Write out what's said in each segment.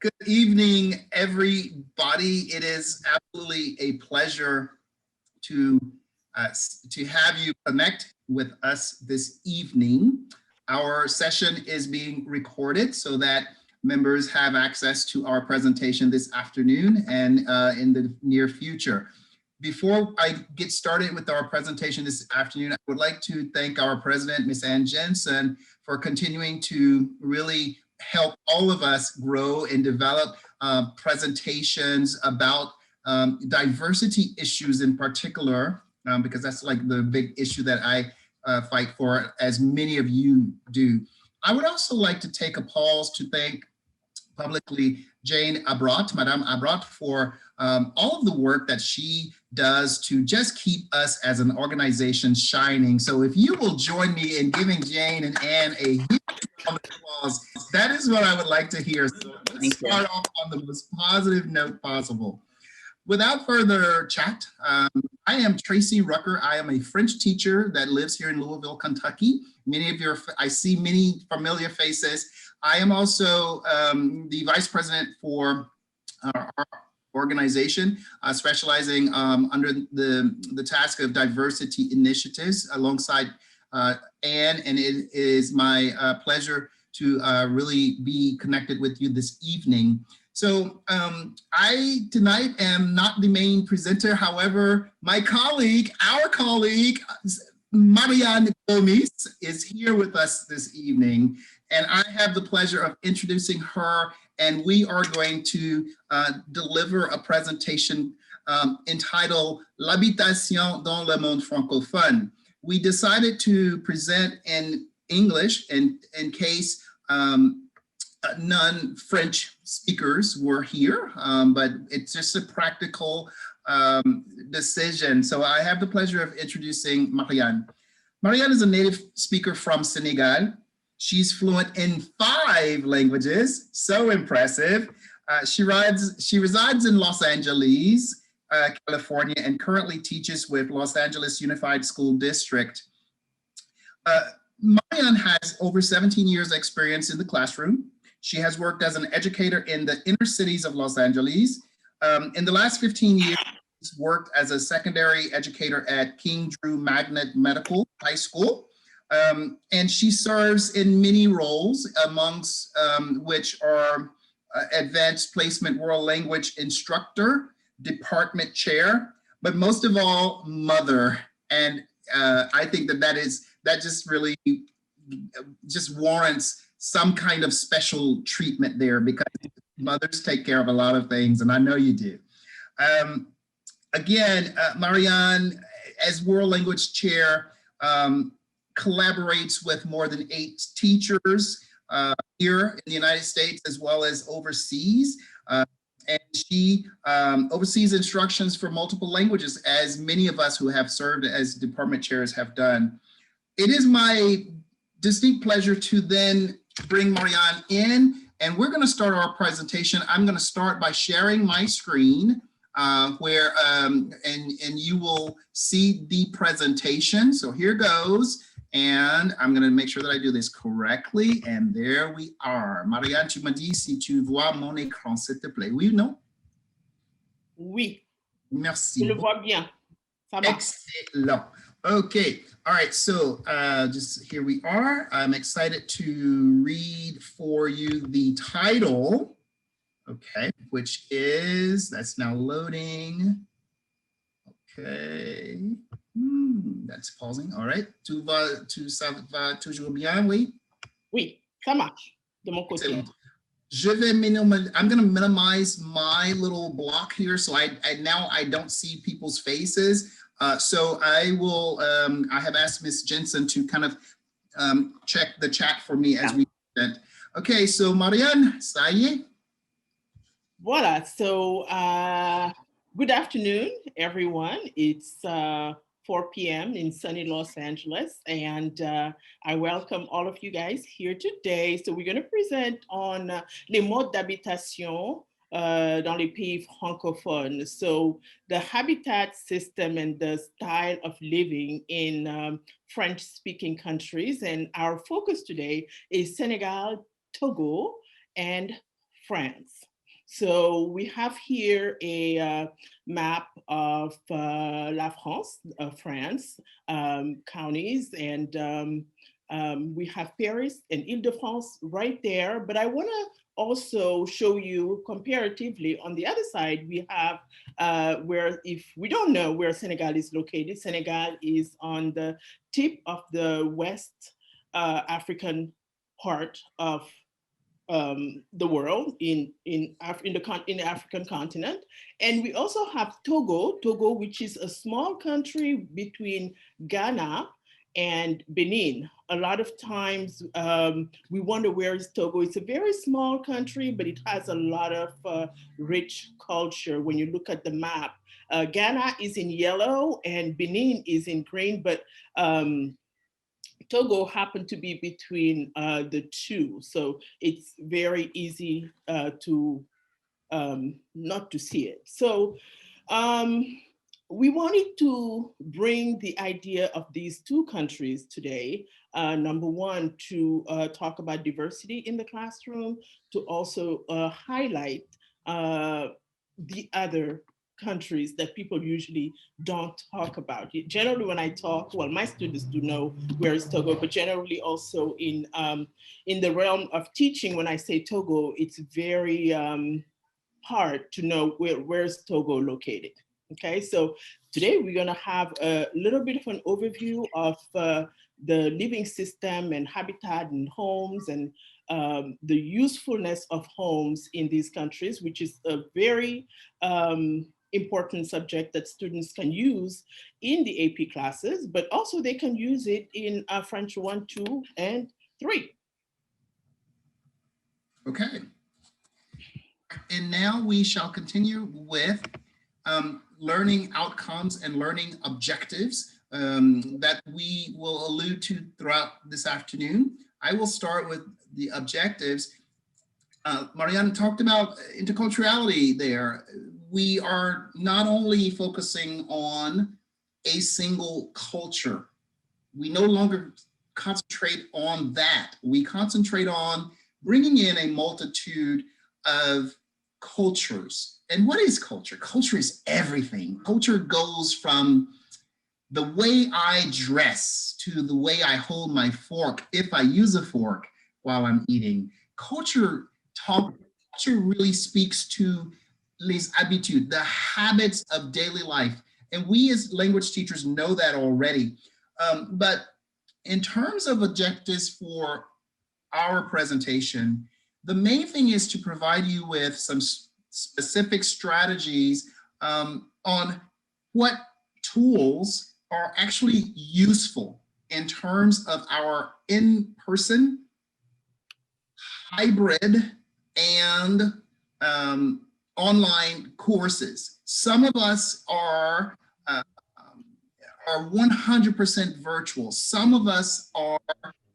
Good evening, everybody. It is absolutely a pleasure to to have you connect with us this evening. Our session is being recorded so that members have access to our presentation this afternoon and in the near future. Before I get started with our presentation this afternoon, I would like to thank our president, Ms. Ann Jensen, for continuing to really help all of us grow and develop presentations about diversity issues in particular, because that's like the big issue that I fight for, as many of you do. I would also like to take a pause to thank publicly Jane Abrot, Madame Abrot, for all of the work that she does to just keep us as an organization shining. So if you will join me in giving Jane and Anne a huge round of applause, that is what I would like to hear. So let's start off on the most positive note possible. Without further chat, I am Tracy Rucker. I am a French teacher that lives here in Louisville, Kentucky. I see many familiar faces. I am also the vice president for our organization, specializing under the task of diversity initiatives alongside Anne, and it is my pleasure to really be connected with you this evening. So I tonight am not the main presenter. However, my colleague, our colleague, Marianne Gomes, is here with us this evening, and I have the pleasure of introducing her, and we are going to deliver a presentation entitled L'habitation dans le monde francophone. We decided to present in English in case non-French speakers were here, but it's just a practical decision. So I have the pleasure of introducing Marianne. Marianne is a native speaker from Senegal. She's fluent in 5 languages, so impressive. She resides in Los Angeles, California, and currently teaches with Los Angeles Unified School District. Marianne has over 17 years experience in the classroom. She has worked as an educator in the inner cities of Los Angeles. In the last 15 years, she's worked as a secondary educator at King Drew Magnet Medical High School. And she serves in many roles, amongst which are advanced placement world language instructor, department chair, but most of all, mother. And I think that just really just warrants some kind of special treatment there, because mothers take care of a lot of things, and I know you do. Again, Marianne, as World Language Chair, collaborates with more than 8 teachers here in the United States as well as overseas. And she oversees instructions for multiple languages, as many of us who have served as department chairs have done. It is my distinct pleasure to then bring Marianne in, and we're going to start our presentation. I'm going to start by sharing my screen where and you will see the presentation. So here goes, and I'm going to make sure that I do this correctly. And there we are. Marianne, tu me dis si tu vois mon écran, s'il te plaît. Oui ou non? Oui. Merci. Je le vois bien. Ça va. Excellent. Okay. All right. So just here we are. I'm excited to read for you the title. Okay. Which is, that's now loading. Okay. That's pausing. All right. Ça va toujours bien, oui? Oui, ça marche de mon côté. Excellent. I'm going to minimize my little block here, so I don't see people's faces. So I will, I have asked Ms. Jensen to kind of check the chat for me as we present. Okay, so Marianne, ça y est? Voilà, so good afternoon, everyone. It's 4 p.m. in sunny Los Angeles, and I welcome all of you guys here today. So we're going to present on les modes d'habitation dans les pays francophones. So the habitat system and the style of living in French-speaking countries. And our focus today is Senegal, Togo, and France. So we have here a map of La France, France, counties, and we have Paris and Ile-de-France right there. But I want to also show you comparatively on the other side, we have where, if we don't know where Senegal is located, Senegal is on the tip of the West African part of the world in the African continent. And we also have Togo, which is a small country between Ghana and Benin. A lot of times we wonder where is Togo. It's a very small country, but it has a lot of rich culture. When you look at the map, Ghana is in yellow and Benin is in green, but Togo happened to be between the two. So it's very easy to not to see it. So we wanted to bring the idea of these two countries today. Number one, to talk about diversity in the classroom, to also highlight the other countries that people usually don't talk about. Generally, when I talk, well, my students do know where is Togo, but generally also in the realm of teaching, when I say Togo, it's very hard to know where's Togo located. Okay, so today we're going to have a little bit of an overview of the living system and habitat and homes and the usefulness of homes in these countries, which is a very important subject that students can use in the AP classes, but also they can use it in French 1, 2, and 3. Okay. And now we shall continue with learning outcomes and learning objectives that we will allude to throughout this afternoon. I will start with the objectives. Marianne talked about interculturality there. We are not only focusing on a single culture. We no longer concentrate on that. We concentrate on bringing in a multitude of cultures. And what is culture? Culture is everything. Culture goes from the way I dress to the way I hold my fork, if I use a fork while I'm eating. Culture really speaks to les habitudes, the habits of daily life. And we as language teachers know that already. But in terms of objectives for our presentation, the main thing is to provide you with some specific strategies on what tools are actually useful in terms of our in-person, hybrid, and online courses. Some of us are 100% virtual. Some of us are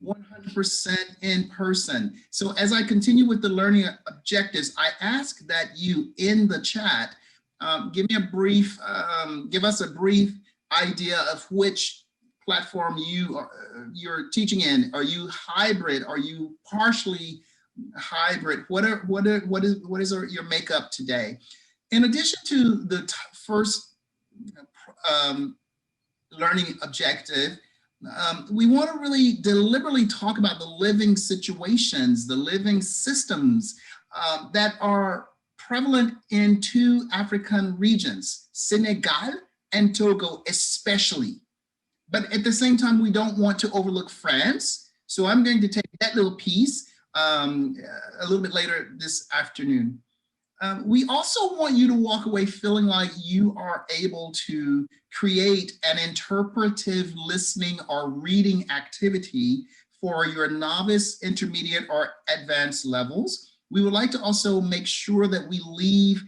100% in person. So as I continue with the learning objectives, I ask that you in the chat, give us a brief idea of which platform you're teaching in. Are you hybrid? Are you partially hybrid? What is your makeup today? In addition to the first learning objective, we want to really deliberately talk about the living situations, the living systems that are prevalent in two African regions, Senegal and Togo especially. But at the same time, we don't want to overlook France. So I'm going to take that little piece a little bit later this afternoon. We also want you to walk away feeling like you are able to create an interpretive listening or reading activity for your novice, intermediate, or advanced levels. We would like to also make sure that we leave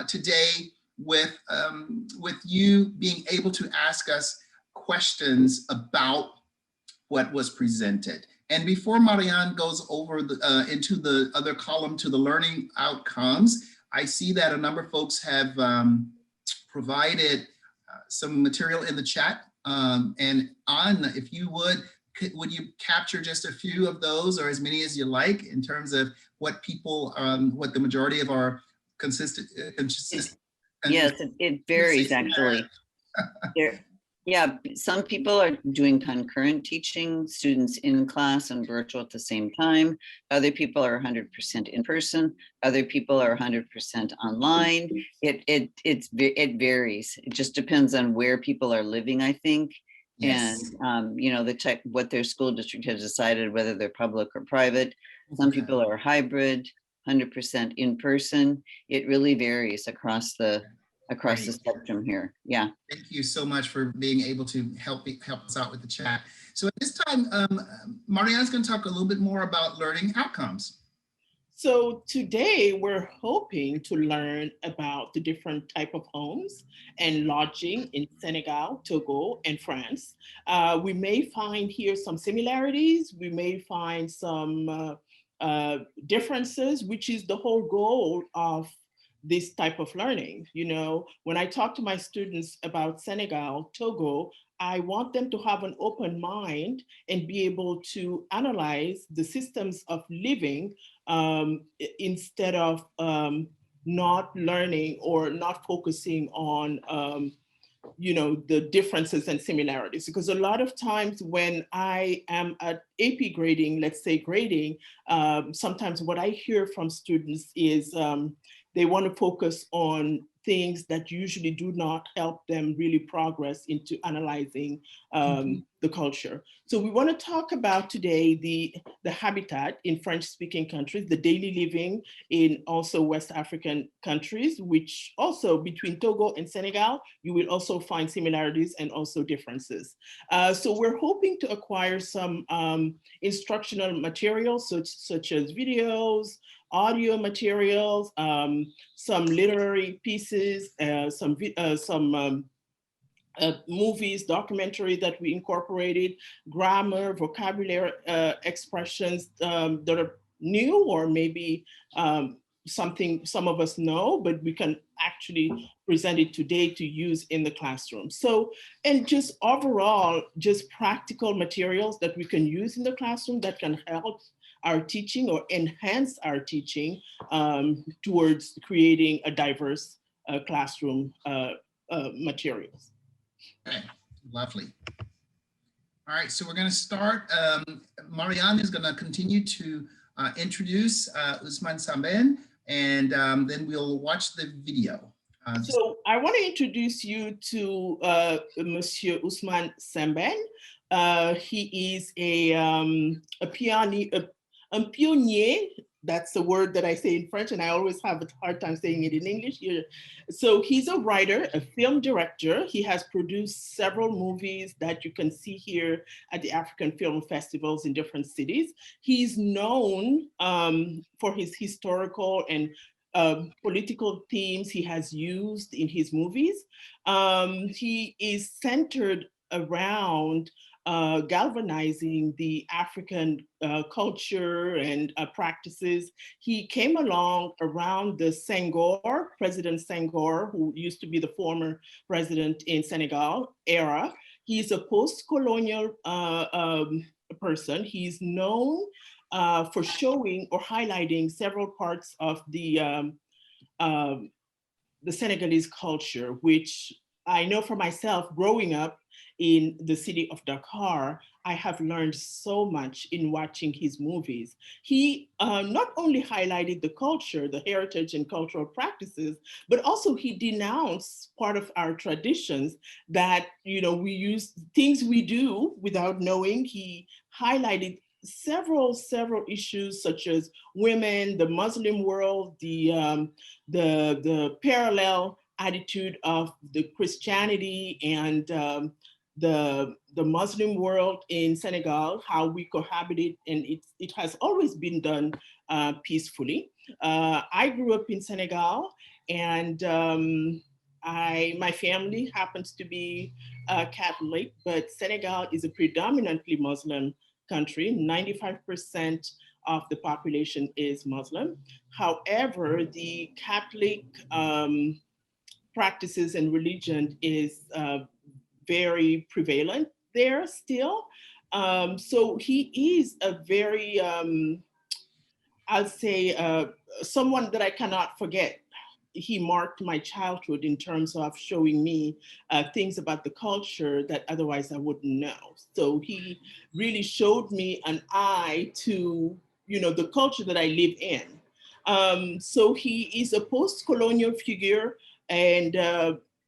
today with you being able to ask us questions about what was presented. And before Marianne goes over into the other column to the learning outcomes, I see that a number of folks have provided some material in the chat. And Anne, if you would would you capture just a few of those, or as many as you like, in terms of what people, what the majority of our consistent Yes, it varies actually. Yeah, some people are doing concurrent teaching, students in class and virtual at the same time. Other people are 100% in person. Other people are 100% online. It varies. It just depends on where people are living, I think. Yes. And you know, what their school district has decided, whether they're public or private. Some people are hybrid, 100% in person. It really varies across the spectrum here. Yeah. Thank you so much for being able to help us out with the chat. So at this time, Marianne's going to talk a little bit more about learning outcomes. So today we're hoping to learn about the different type of homes and lodging in Senegal, Togo, and France. We may find here some similarities. We may find some differences, which is the whole goal of this type of learning. You know, when I talk to my students about Senegal, Togo, I want them to have an open mind and be able to analyze the systems of living instead of not learning or not focusing on you know, the differences and similarities. Because a lot of times when I am at AP grading, let's say grading, sometimes what I hear from students is they want to focus on things that usually do not help them really progress into analyzing the culture. So we want to talk about today the habitat in French-speaking countries, the daily living in also West African countries, which also between Togo and Senegal, you will also find similarities and also differences. So we're hoping to acquire some instructional materials such as videos, audio materials, some literary pieces, some movies, documentaries that we incorporated, grammar, vocabulary expressions that are new or maybe something some of us know, but we can actually present it today to use in the classroom. So, and just overall, just practical materials that we can use in the classroom that can help our teaching or enhance our teaching towards creating a diverse classroom materials. Okay, lovely. All right, so we're going to start. Marianne is going to continue to introduce Ousmane Sambène, and then we'll watch the video. So I want to introduce you to Monsieur Ousmane Sambène. He is a pionnier. That's the word that I say in French, and I always have a hard time saying it in English. So he's a writer, a film director. He has produced several movies that you can see here at the African Film Festivals in different cities. He's known for his historical and political themes he has used in his movies. He is centered around galvanizing the African culture and practices. He came along around the Senghor, President Senghor, who used to be the former president in Senegal era. He's a post-colonial person. He's known for showing or highlighting several parts of the Senegalese culture, which I know for myself, growing up in the city of Dakar, I have learned so much in watching his movies. He not only highlighted the culture, the heritage and cultural practices, but also he denounced part of our traditions that, you know, we use things we do without knowing. He highlighted several issues such as women, the Muslim world, the parallel attitude of the Christianity and the Muslim world in Senegal, how we cohabited, and it has always been done peacefully. I grew up in Senegal, and my family happens to be Catholic, but Senegal is a predominantly Muslim country. 95% of the population is Muslim. However, the Catholic practices and religion is very prevalent there still. So he is a very, I'll say, someone that I cannot forget. He marked my childhood in terms of showing me things about the culture that otherwise I wouldn't know. So he really showed me an eye to, the culture that I live in. So he is a post-colonial figure, and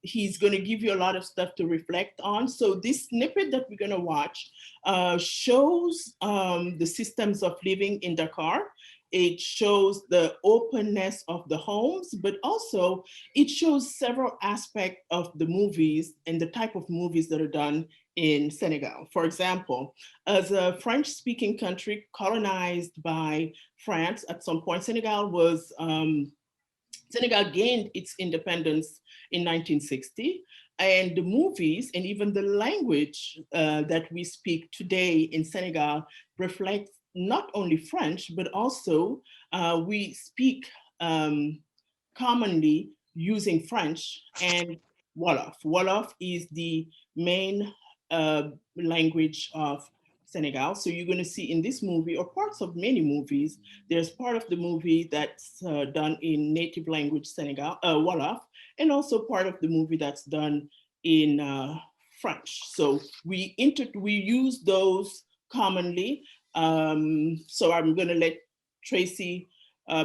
he's going to give you a lot of stuff to reflect on. So this snippet that we're going to watch shows the systems of living in Dakar. It shows the openness of the homes, but also it shows several aspects of the movies and the type of movies that are done in Senegal. For example, as a French-speaking country colonized by France at some point, Senegal gained its independence in 1960. And the movies and even the language that we speak today in Senegal reflects not only French, but also we speak commonly using French and Wolof. Wolof is the main language of Senegal. So you're going to see in this movie, or parts of many movies, there's part of the movie that's done in native language Senegal, Wolof, and also part of the movie that's done in French. So we use those commonly. So I'm going to let Tracy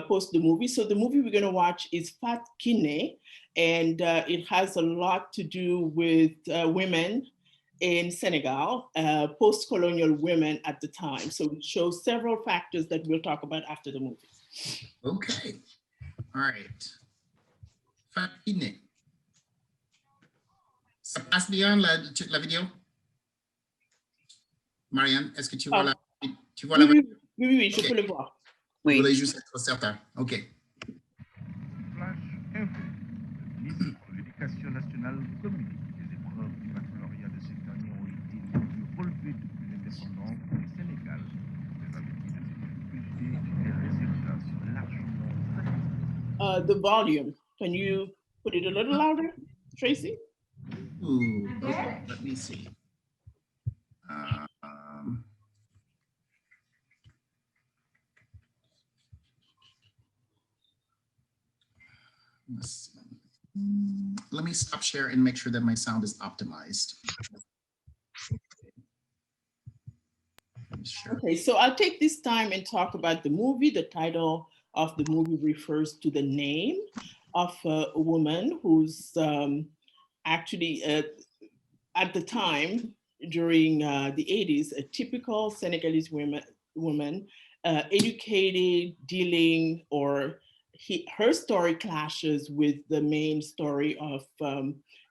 post the movie. So the movie we're going to watch is Fat Kine, and it has a lot to do with women in Senegal, post-colonial women at the time. So it shows several factors that we'll talk about after the movie. Okay, all right. Fat Kine. Ça passe bien la vidéo? Marianne, est-ce que tu vois tu vois la vidéo? Oui, je peux le voir. Oui. Je voulais juste être certain. OK. Flash Info. Le ministre de l'Éducation nationale communique. Les épreuves du baccalauréat de cette année ont été les plus relevées depuis l'indépendance du Sénégal. Les avis de ces difficultés et les résultats sont largement satisfaisants. The volume. Can you put it a little louder, Tracy? Ooh, okay, let me see. Let's see. Let me stop share and make sure that my sound is optimized. Sure. Okay, so I'll take this time and talk about the movie. The title of the movie refers to the name of a woman who's actually at the time during the 80s, a typical Senegalese woman, educated, dealing, or her story clashes with the main story of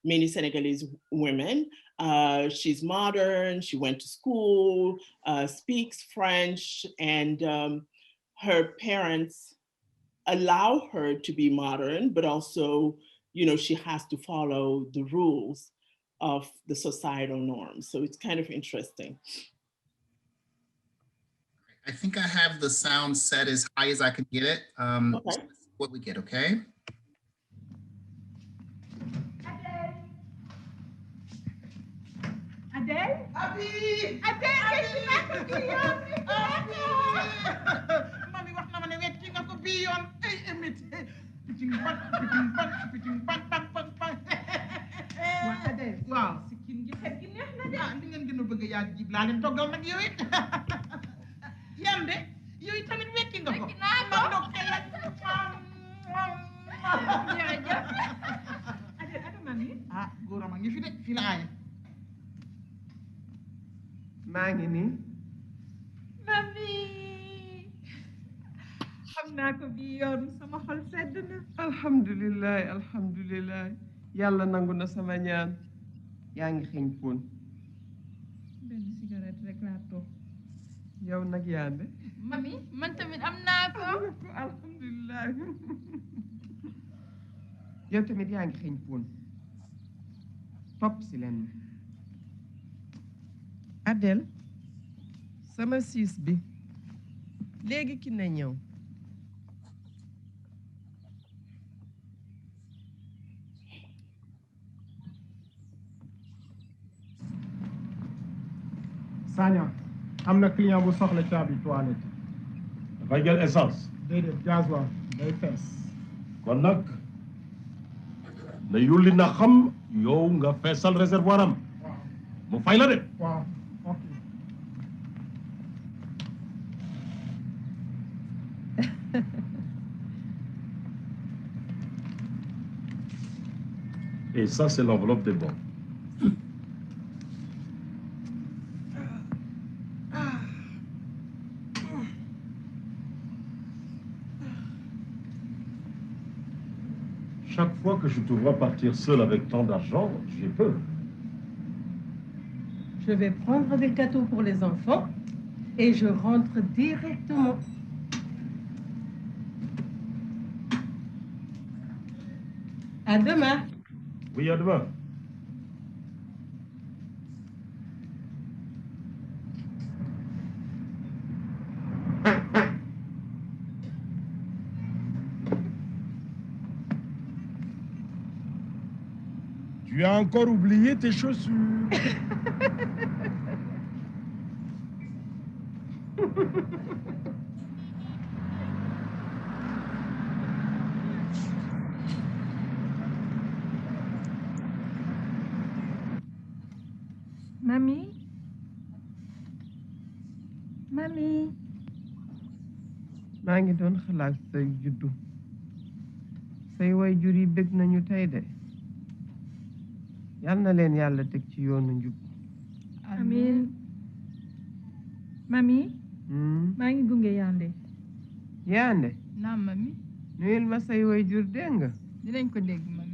many Senegalese women. She's modern, she went to school, speaks French, and her parents allow her to be modern, but also, she has to follow the rules of the societal norms. So it's kind of interesting. I think I have the sound set as high as I can get it. Okay. So what we get, okay? Adele? Abi! Adele, Mami wax na ma ne wet ki nga ko bii yoon ay emit piting pan waa Adele waaw sikkin gi xet gi neex na de li ngeen gën a bëgg yaa jib laa leen toggal nag yow it yan de yow tamit wekki nga ko ma ndokkee la jërëjëf Adele ana mami ah góoram a ngi fi de fii la aaye maa ngi nii mami xam naa ko bii yoon sama xol sedd na alhamdulilah yàlla nangu na sama ñaan yaa ngi xeeñ poon benn cigarette rek laa toog yow nag yaande mami man tamit am naa ko alhamdulilah yow tamit yaa ngi xeeñ poon topp si leen Adele sama siis bi léegi ki na ñëw Sagna am na client bu soxla caabi toilette. dafay jël essence. déedéet gasoil day fees. kon nag na yulli na xam yow nga feesal réservoir am. waaw mu fay la de. waaw ok. Et ça, c'est l'enveloppe des bons. Chaque fois que je te vois partir seul avec tant d'argent, j'ai peur. Je vais prendre des gâteaux pour les enfants et je rentre directement. À demain. Oui, à demain. Tu as encore oublié tes chaussures. Mamie? Mamie? maa ngi doon xalaat say juddu say waajur yi bëgg nañu tey de yal na leen yàlla teg ci yoonu njub. Amin. Mamie? maa ngi gunge Yandé. Yandé Naam mami. nuyul ma say waajur dégg nga. Dinañ ko dégg mami.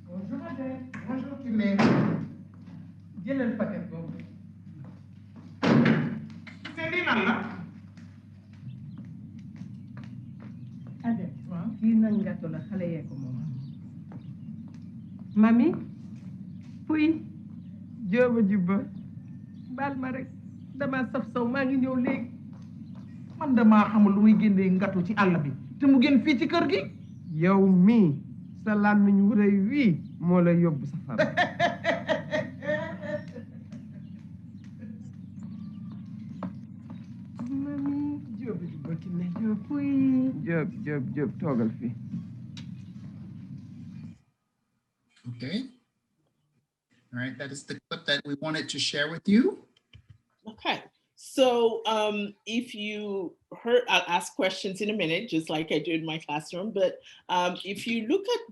Bonjour Adèle. Bonjour Kiné. jëlal paquet boobu. c'est lii lan la. Adèle kii nag ngato la xale yee ko moom. mami puy jóoba jubba baal ma rek dama saf saw maa ngi ñëw léegi. man damaa xamul lu muy génnee ngatu ci àll bi te mu génn fii ci kër gi. yow mii sa làmmiñ wu rëy wii moo la yóbbu safara. mami jóoba jubba ki ne jóob puy jóob toogal fii. Okay. All right, that is the clip that we wanted to share with you. Okay, so if you heard, I'll ask questions in a minute, just like I do in my classroom. But if you look at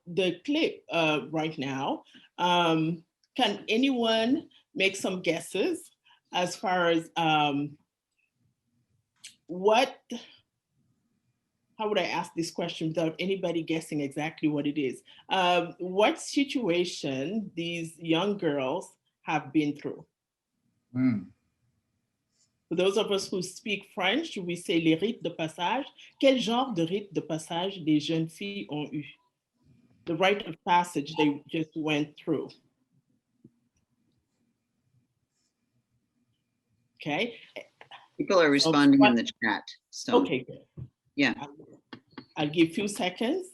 the clip right now, can anyone make some guesses as far as how would I ask this question without anybody guessing exactly what it is? What situation these young girls have been through? For those of us who speak French, we say les rites de passage. Quel genre de rites de passage les jeunes filles ont eu? The rite of passage they just went through. Okay. People are responding in the chat. So okay, good. Yeah. I'll give a few seconds.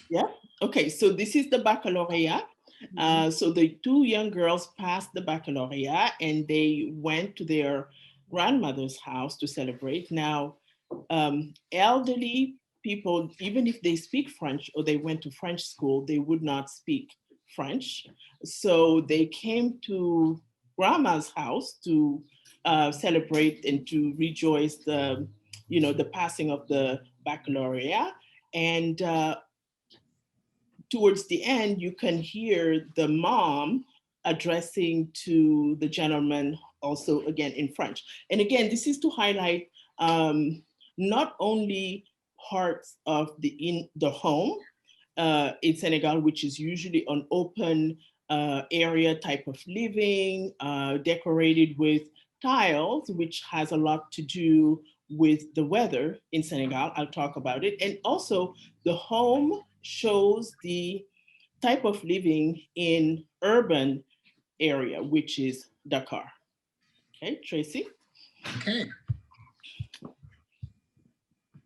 Yeah, okay, so this is the baccalaureate. So the two young girls passed the baccalaureate and they went to their grandmother's house to celebrate. Now, elderly people, even if they speak French or they went to French school, they would not speak French. So they came to grandma's house to celebrate and to rejoice the passing of the baccalaureate. And towards the end, you can hear the mom addressing to the gentleman also again in French. And again, this is to highlight not only parts of the home in Senegal, which is usually an open area type of living, decorated with tiles, which has a lot to do with the weather in Senegal. I'll talk about it. And also the home shows the type of living in urban area, which is Dakar. Okay, Tracy. Okay.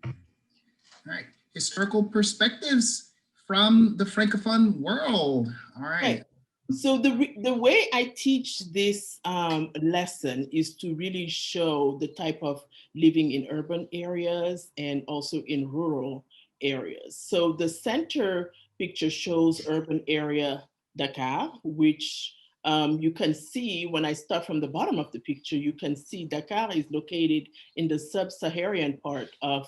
All right, historical perspectives from the francophone world. All right. Right. So the way I teach this lesson is to really show the type of living in urban areas and also in rural areas. So the center picture shows urban area Dakar, which you can see when I start from the bottom of the picture, you can see Dakar is located in the sub-Saharan part of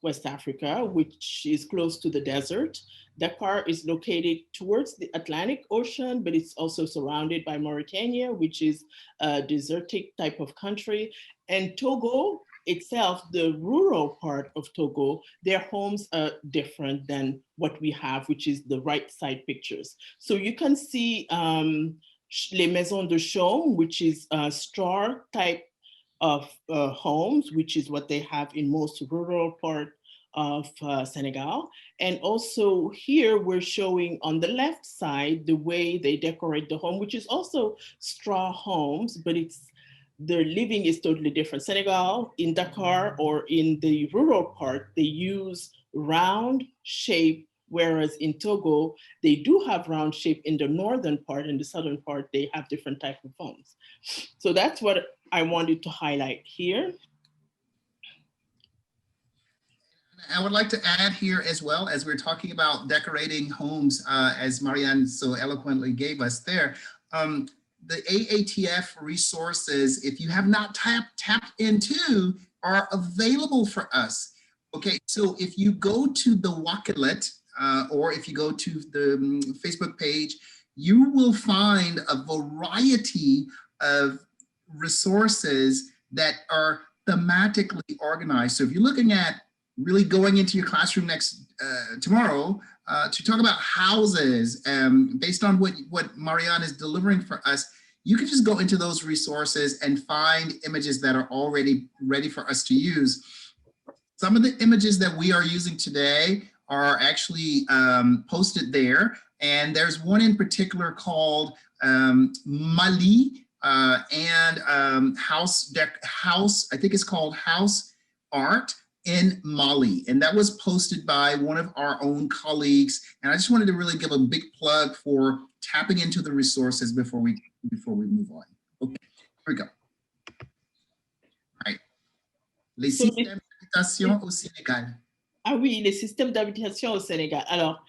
West Africa, which is close to the desert. Dakar is located towards the Atlantic Ocean, but it's also surrounded by Mauritania, which is a desertic type of country. And Togo itself, the rural part of Togo, their homes are different than what we have, which is the right side pictures. So you can see les maisons de chaume, which is a straw type of homes, which is what they have in most rural part of Senegal. And also here we're showing on the left side the way they decorate the home, which is also straw homes, but the living is totally different. Senegal, in Dakar or in the rural part, they use round shape, whereas in Togo, they do have round shape in the northern part. In the southern part, they have different type of homes. So that's what I wanted to highlight here. I would like to add here as well, as we're talking about decorating homes, as Marianne so eloquently gave us there, the AATF resources, if you have not tapped into, are available for us. Okay, so if you go to the Wakilet, or if you go to the Facebook page, you will find a variety of resources that are thematically organized. So if you're looking at really going into your classroom tomorrow to talk about houses, based on what Marianne is delivering for us, you can just go into those resources and find images that are already ready for us to use. Some of the images that we are using today are actually posted there. And there's one in particular called Mali and house, I think it's called House Art in Mali, and that was posted by one of our own colleagues. And I just wanted to really give a big plug for tapping into the resources before we move on. Okay, here we go. All right. Les systèmes d'habitation au Sénégal. Ah oui, les systèmes d'habitation au Sénégal. Alors,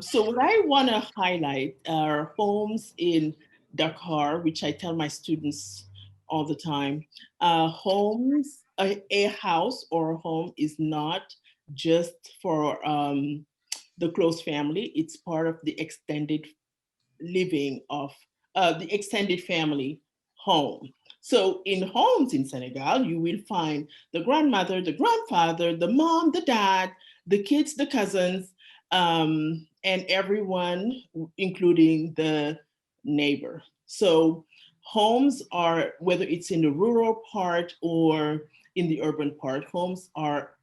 so what I want to highlight are homes in Dakar, which I tell my students all the time. Homes, a house or a home is not just for the close family. It's part of the extended living of the extended family home. So in homes in Senegal, you will find the grandmother, the grandfather, the mom, the dad, the kids, the cousins, and everyone, including the neighbor. So homes are, whether it's in the rural part or in the urban part, homes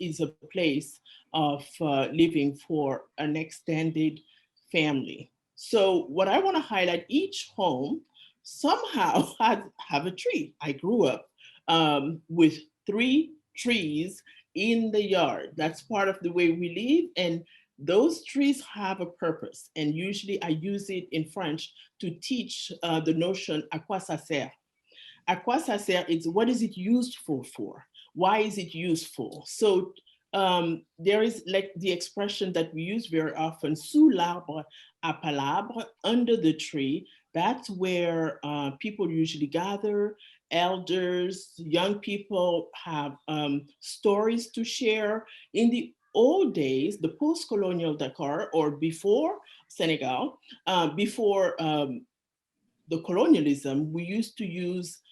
is a place of living for an extended family. So what I want to highlight, each home somehow have a tree. I grew up with 3 trees in the yard. That's part of the way we live. And those trees have a purpose. And usually I use it in French to teach the notion, à quoi ça sert? À quoi ça sert? It's what is it useful for? Why is it useful? So there is like the expression that we use very often, sous l'arbre à palabre, under the tree. That's where people usually gather. Elders, young people have stories to share. In the old days, the post-colonial Dakar, or before Senegal, before the colonialism, we used to use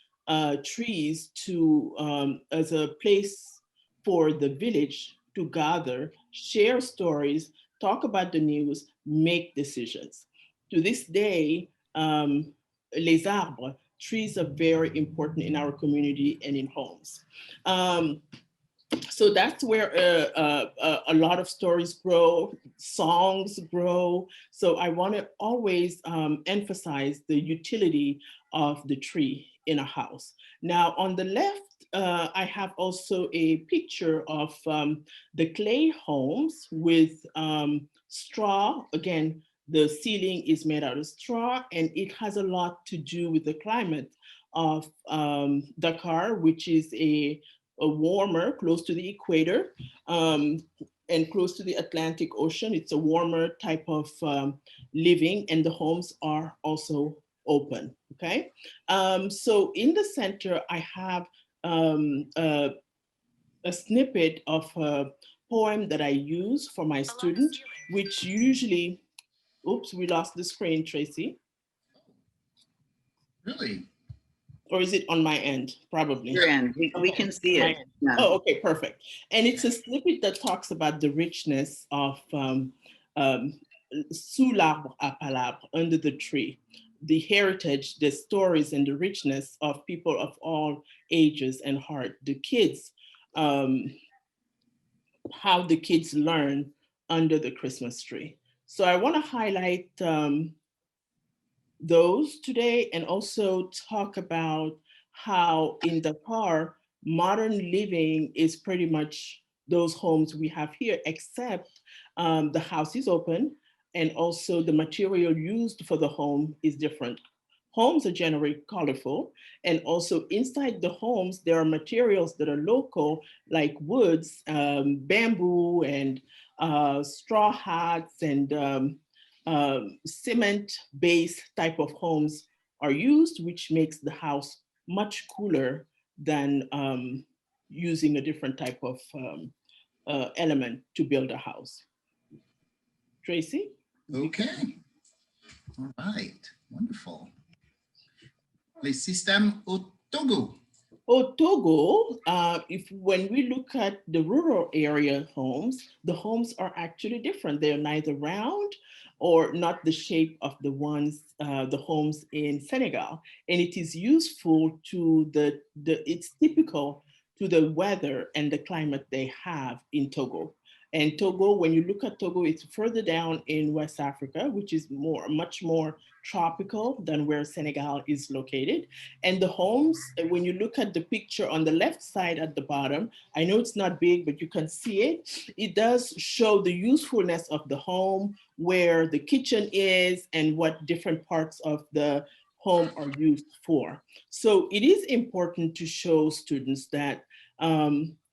trees to as a place for the village to gather, share stories, talk about the news, make decisions. To this day, les arbres, trees are very important in our community and in homes. So that's where a lot of stories grow, songs grow. So I want to always emphasize the utility of the tree in a house. Now on the left, I have also a picture of the clay homes with straw. Again, the ceiling is made out of straw, and it has a lot to do with the climate of Dakar, which is a warmer, close to the equator, and close to the Atlantic Ocean. It's a warmer type of living, and the homes are also open, okay? So in the center, I have a snippet of a poem that I use for my students, which usually, oops, we lost the screen, Tracy. Really? Or is it on my end? Probably. Your end. We can see it. Yeah. Oh, okay, perfect. And it's a snippet that talks about the richness of sous l'arbre à palabre, under the tree, the heritage, the stories, and the richness of people of all ages and heart. The kids, how the kids learn under the Christmas tree. So I want to highlight those today, and also talk about how in Dakar, modern living is pretty much those homes we have here, except the house is open, and also the material used for the home is different. Homes are generally colorful, and also inside the homes, there are materials that are local, like woods, bamboo, and straw hats, and cement-based type of homes are used, which makes the house much cooler than using a different type of element to build a house. Tracy? Okay. All right. Wonderful. Les systèmes au Togo. Oh, Togo, when we look at the rural area homes, the homes are actually different. They're neither round or not the shape of the ones, the homes in Senegal. And it is useful to it's typical to the weather and the climate they have in Togo. And Togo, when you look at Togo, it's further down in West Africa, which is much more tropical than where Senegal is located. And the homes, when you look at the picture on the left side at the bottom, I know it's not big, but you can see it. It does show the usefulness of the home, where the kitchen is, and what different parts of the home are used for. So it is important to show students that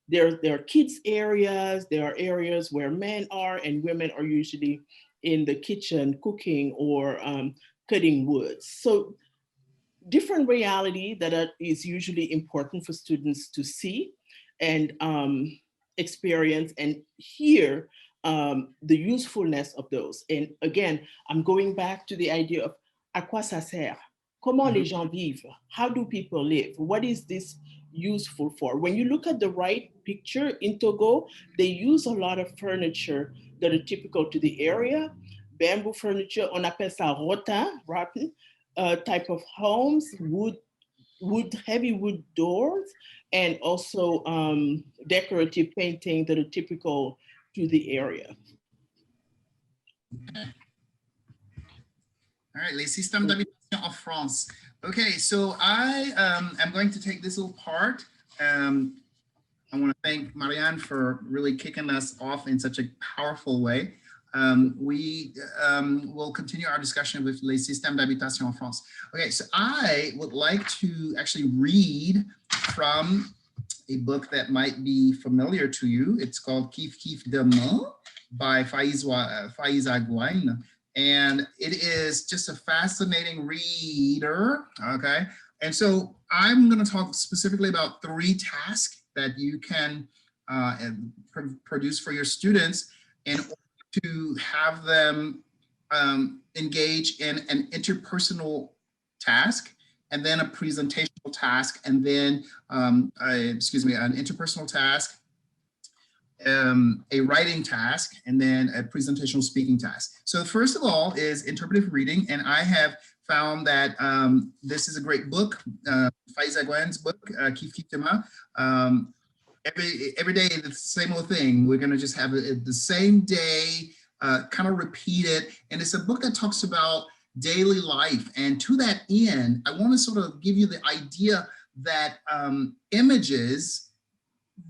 there are kids areas, there are areas where men are, and women are usually in the kitchen cooking or cutting wood. So different reality that is usually important for students to see and experience and hear the usefulness of those. And again, I'm going back to the idea of à quoi ça sert? Comment les gens vivent? How do people live? What is this useful for? When you look at the right picture in Togo, they use a lot of furniture that are typical to the area. Bamboo furniture, on appelle ça rotten type of homes, heavy wood doors, and also decorative painting that are typical to the area. Okay. All right, les systèmes d'habitation en France. Okay, so I am going to take this little part. I want to thank Marianne for really kicking us off in such a powerful way. We will continue our discussion with les systèmes d'habitation en France. Okay, so I would like to actually read from a book that might be familiar to you. It's called Kif Kif Demain by Faiza Gouaine. And it is just a fascinating reader, okay? And so I'm gonna talk specifically about 3 tasks that you can produce for your students in order to have them engage in an interpersonal task, and then a presentational task, and then, an interpersonal task, a writing task, and then a presentational speaking task. So first of all is interpretive reading, and I have found that this is a great book, Faiza Gouaine's book, Kif Kif Demain. every day the same old thing. We're going to just have the same day, kind of repeat it. And it's a book that talks about daily life. And to that end, I want to sort of give you the idea that images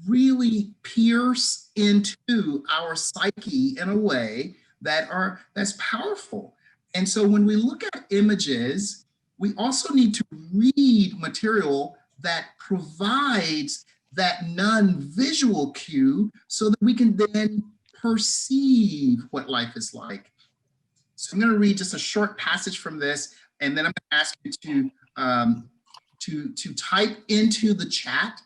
really pierce into our psyche in a way that's powerful. And so when we look at images, we also need to read material that provides that non-visual cue so that we can then perceive what life is like. So I'm going to read just a short passage from this, and then I'm going to ask you to type into the chat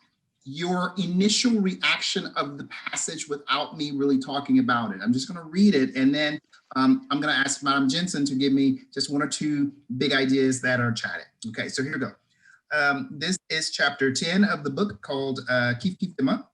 your initial reaction of the passage without me really talking about it. I'm just going to read it, and then I'm going to ask Madame Jensen to give me just one or two big ideas that are chatted. Okay, so here we go. This is chapter 10 of the book called Kif Kif Demain.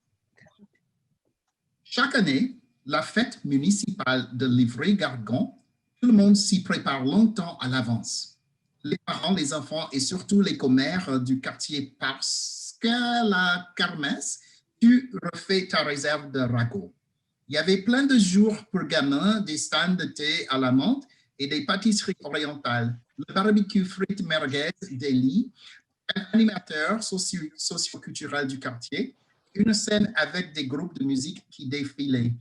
Chaque année, la fête municipale de Livry-Gargan, tout le monde s'y prépare longtemps à l'avance. Les parents, les enfants et surtout les commères du quartier parce qu'à la kermesse, tu refais ta réserve de ragots. Il y avait plein de jours pour gamins, des stands de thé à la menthe et des pâtisseries orientales, le barbecue frites merguez d'Eli, un animateur socio-culturel du quartier, une scène avec des groupes de musique qui défilaient.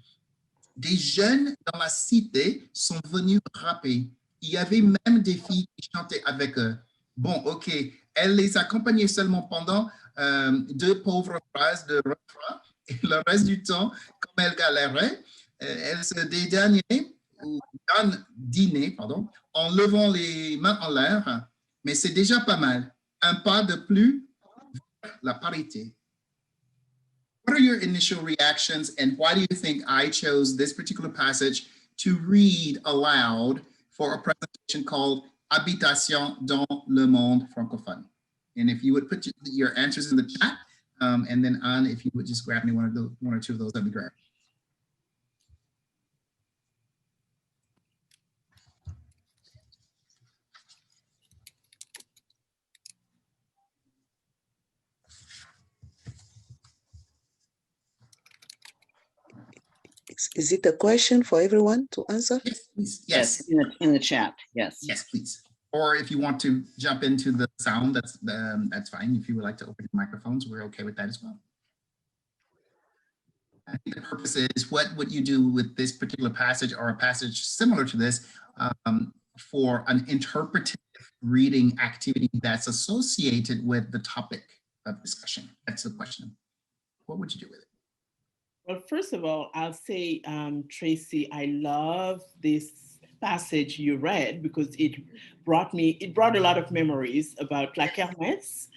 Des jeunes dans la cité sont venus rapper. Il y avait même des filles qui chantaient avec eux. Bon, ok, elle les accompagnait seulement pendant 2 pauvres phrases de refrain, et le reste du temps, comme elle galérait, elle se dédaignait ou dîner, en levant les mains en l'air, mais c'est déjà pas mal. Un pas de plus vers la parité. What are your initial reactions, and why do you think I chose this particular passage to read aloud for a presentation called Habitation dans le monde francophone? And if you would put your answers in the chat, and then Anne, if you would just grab me one or two of those, that'd be great. Is it a question for everyone to answer? Yes, please. Yes, in the chat. Yes. Yes, please. Or if you want to jump into the sound, that's fine. If you would like to open your microphones, we're okay with that as well. I think the purpose is, what would you do with this particular passage or a passage similar to this for an interpretive reading activity that's associated with the topic of discussion? That's the question. What would you do with it? Well, first of all, I'll say, Tracy, I love this passage you read because it brought a lot of memories about La Kermesse,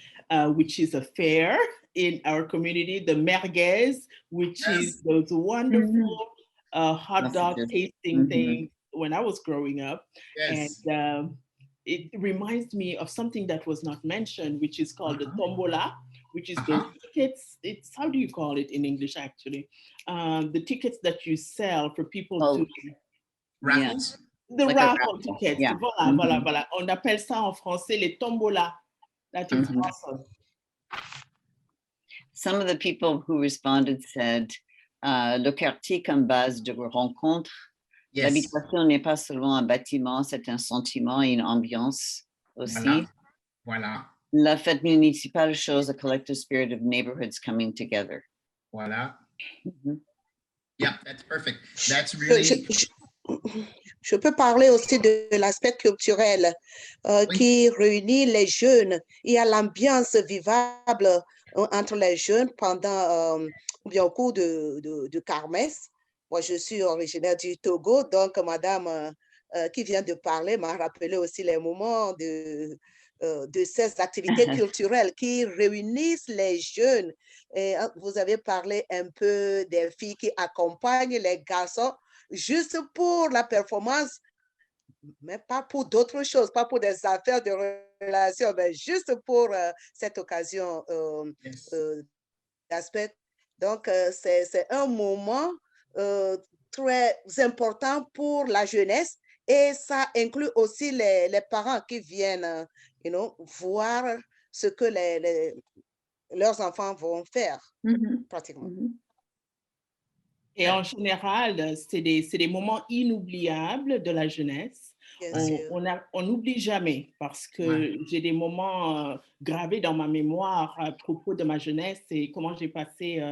which is a fair in our community, the merguez, which is those wonderful hot dog tasting things when I was growing up. And it reminds me of something that was not mentioned, which is called the tombola, which is those tickets. It's, how do you call it in English, actually? The tickets that you sell for people to... Raffles? The like raffle tickets. Yeah. Voilà, voilà, voilà. On appelle ça en français les tombola. That is awesome. Some of the people who responded said, le quartier comme base de rencontre. Yes. L'habitation n'est pas seulement un bâtiment, c'est un sentiment et une ambiance aussi. Voilà. La fête municipale shows a collective spirit of neighborhoods coming together. Voilà. Yeah, that's perfect. That's really... Je peux parler aussi de l'aspect culturel qui réunit les jeunes. Il y a l'ambiance vivable entre les jeunes pendant au cours de kermesse. Moi, je suis originaire du Togo, donc madame qui vient de parler m'a rappelé aussi les moments de ces activités culturelles qui réunissent les jeunes. Et vous avez parlé un peu des filles qui accompagnent les garçons juste pour la performance, mais pas pour d'autres choses, pas pour des affaires de relations, mais juste pour cette occasion d'aspect. Donc, c'est un moment très important pour la jeunesse et ça inclut aussi les parents qui viennent voir ce que leurs enfants vont faire, pratiquement. Et en général, c'est des moments inoubliables de la jeunesse. On n'oublie jamais parce que j'ai des moments gravés dans ma mémoire à propos de ma jeunesse et comment j'ai passé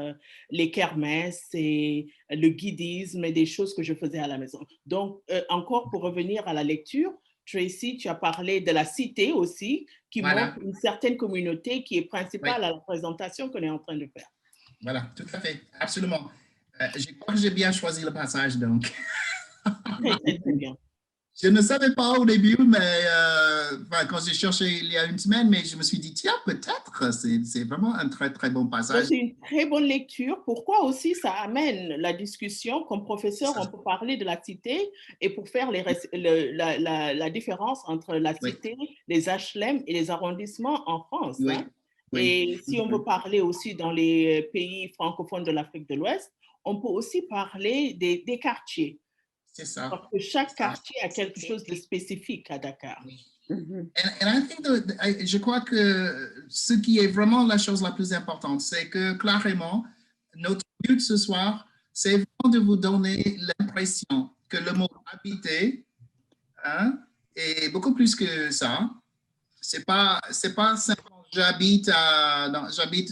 les kermesses et le guidisme et des choses que je faisais à la maison. Donc, encore pour revenir à la lecture, Tracy, tu as parlé de la cité aussi, qui montre une certaine communauté qui est principale à la présentation qu'on est en train de faire. Voilà, tout à fait, absolument. Je crois que j'ai bien choisi le passage, donc. Très bien. Je ne savais pas au début, mais quand j'ai cherché il y a une semaine, mais je me suis dit, tiens, peut-être, c'est vraiment un très, très bon passage. C'est une très bonne lecture. Pourquoi aussi ça amène la discussion? Comme professeur, on peut parler de la cité et pour faire la différence entre la cité, les HLM et les arrondissements en France. Hein? Et si on veut parler aussi dans les pays francophones de l'Afrique de l'Ouest, on peut aussi parler des quartiers. C'est ça. Parce que chaque quartier a quelque chose de spécifique à Dakar. And I think je crois que ce qui est vraiment la chose la plus importante, c'est que clairement, notre but ce soir, c'est vraiment de vous donner l'impression que le mot habiter est beaucoup plus que ça. C'est pas simplement j'habite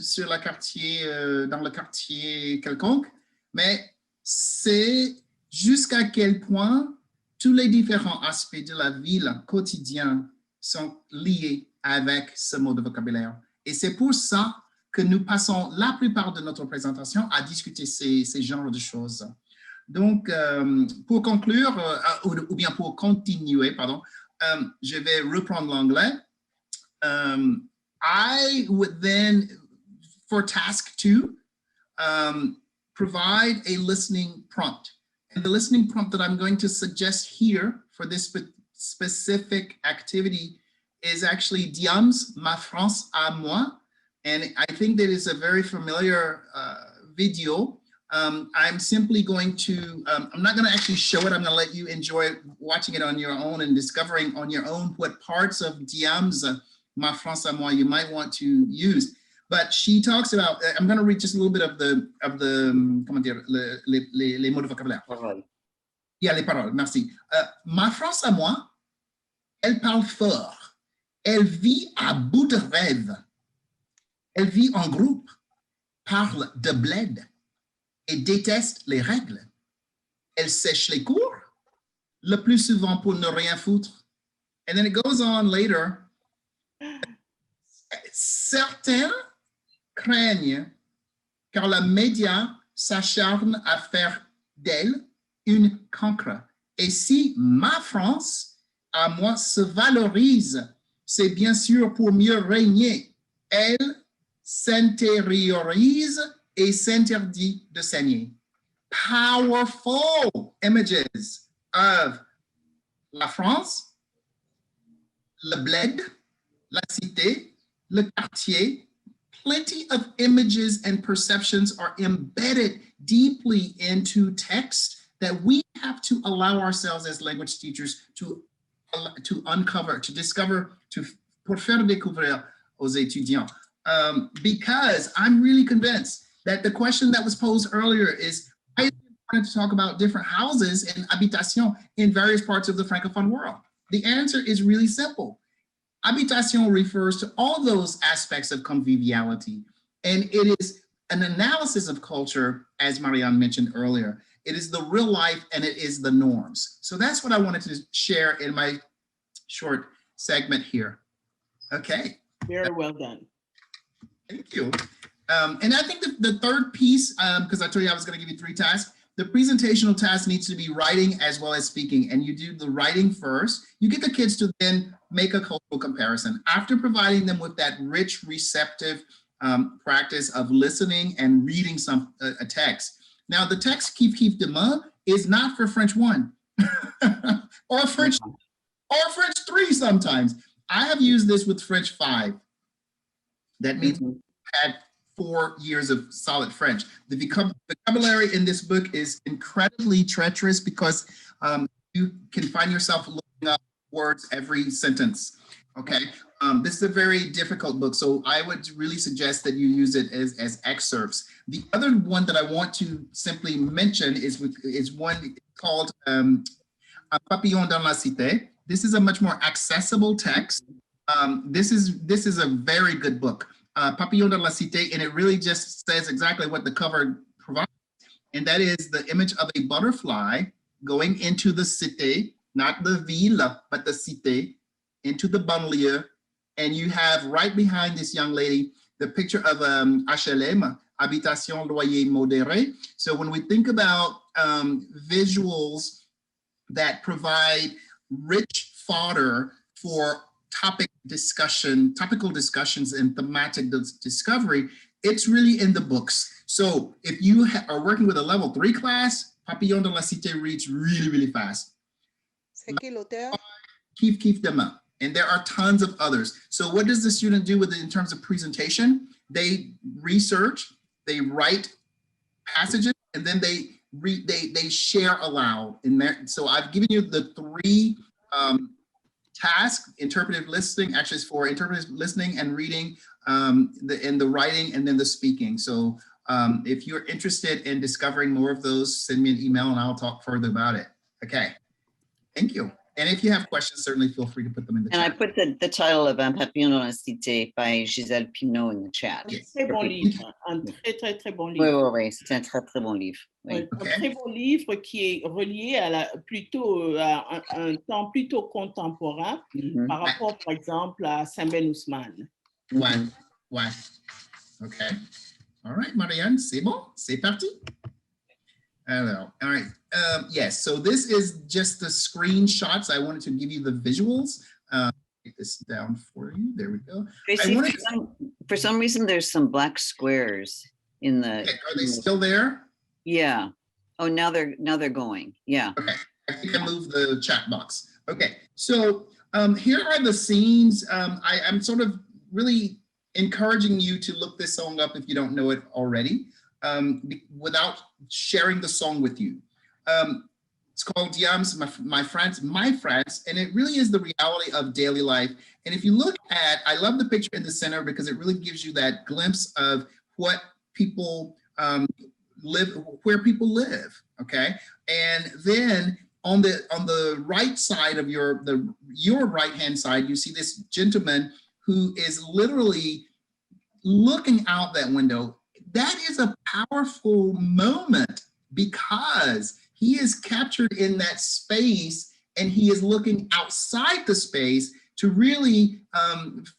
sur le quartier, dans le quartier quelconque, mais c'est jusqu'à quel point tous les différents aspects de la ville quotidienne sont liés avec ce mot de vocabulaire. Et c'est pour ça que nous passons la plupart de notre présentation à discuter ces genres de choses. Donc, pour conclure, ou bien pour continuer, pardon, je vais reprendre l'anglais. I would then, for task 2, provide a listening prompt. And the listening prompt that I'm going to suggest here for this specific activity is actually Diam's Ma France à moi. And I think that is a very familiar video. I'm simply going to, I'm not going to actually show it. I'm going to let you enjoy watching it on your own and discovering on your own what parts of Diam's Ma France à moi you might want to use. But she talks about, I'm going to read just a little bit of the comment dire, les mots de vocabulaire. Yeah, les paroles, merci. Ma France à moi, elle parle fort. Elle vit à bout de rêve. Elle vit en groupe, parle de bled et déteste les règles. Elle sèche les cours, le plus souvent pour ne rien foutre. And then it goes on later. Certains craignent car les médias s'acharnent à faire d'elle une cancre. Et si ma France, à moi, se valorise, c'est bien sûr pour mieux régner. Elle s'intériorise et s'interdit de saigner. Powerful images of la France, le bled, la cité, le quartier. Plenty of images and perceptions are embedded deeply into text that we have to allow ourselves as language teachers to uncover, to discover, pour faire découvrir aux étudiants. Because I'm really convinced that the question that was posed earlier is, why is it important to talk about different houses and habitation in various parts of the Francophone world? The answer is really simple. Habitation refers to all those aspects of conviviality, and it is an analysis of culture, as Marianne mentioned earlier. It is the real life and it is the norms. So that's what I wanted to share in my short segment here. Okay. Very well done. Thank you. And I think the third piece, because I told you I was going to give you 3 tasks, the presentational task needs to be writing as well as speaking. And you do the writing first. You get the kids to then make a cultural comparison. After providing them with that rich, receptive practice of listening and reading a text. Now, the text Kiff demain is not for French 1 or French 3 sometimes. I have used this with French 5. That means we had 4 years of solid French. The vocabulary in this book is incredibly treacherous because you can find yourself looking up words every sentence. Okay, this is a very difficult book, so I would really suggest that you use it as excerpts. The other one that I want to simply mention is one called Un Papillon dans la Cité. This is a much more accessible text. This is a very good book, Papillon dans la Cité, and it really just says exactly what the cover provides, and that is the image of a butterfly going into the cité, not the ville, but the cité, into the banlieue, and you have right behind this young lady the picture of HLM, Habitation Loyer Modéré. So when we think about visuals that provide rich fodder for topical discussions and thematic discovery, it's really in the books. So if you are working with a level 3 class, Papillon de la Cité reads really, really fast. C'est qui l'auteur? Keep them up. And there are tons of others. So what does the student do with it in terms of presentation? They research, they write passages, and then they share aloud. So I've given you the 3 tasks: interpretive listening, actually it's for interpretive listening and reading, the writing, and then the speaking. So if you're interested in discovering more of those, send me an email and I'll talk further about it. Okay, thank you. And if you have questions, certainly feel free to put them in the chat. And I put the title of Un Papillon dans la Cité by Gisèle Pinault in the chat. Yes. Très bon livre, un très bon livre. Oui, c'est un très bon livre. Oui. Un très bon livre qui est relié à un temps plutôt contemporain par rapport, par exemple, à Saint-Ben Ousmane. Ouais. OK. All right, Marianne, c'est bon? C'est parti? Hello. All right. Yes, so this is just the screenshots. I wanted to give you the visuals. Get this down for you. There we go. Tracy, for some reason, there's some black squares in the. Okay, are they still there? Yeah. Oh, now they're going. Yeah. Okay. I think I moved the chat box. Okay. So here are the scenes. I'm sort of really encouraging you to look this song up if you don't know it already, without sharing the song with you. It's called Diams, my France, and it really is the reality of daily life. And if you look at, I love the picture in the center because it really gives you that glimpse of what people where people live, okay? And then on the right side of your right-hand side, you see this gentleman who is literally looking out that window. That is a powerful moment because he is captured in that space and he is looking outside the space to really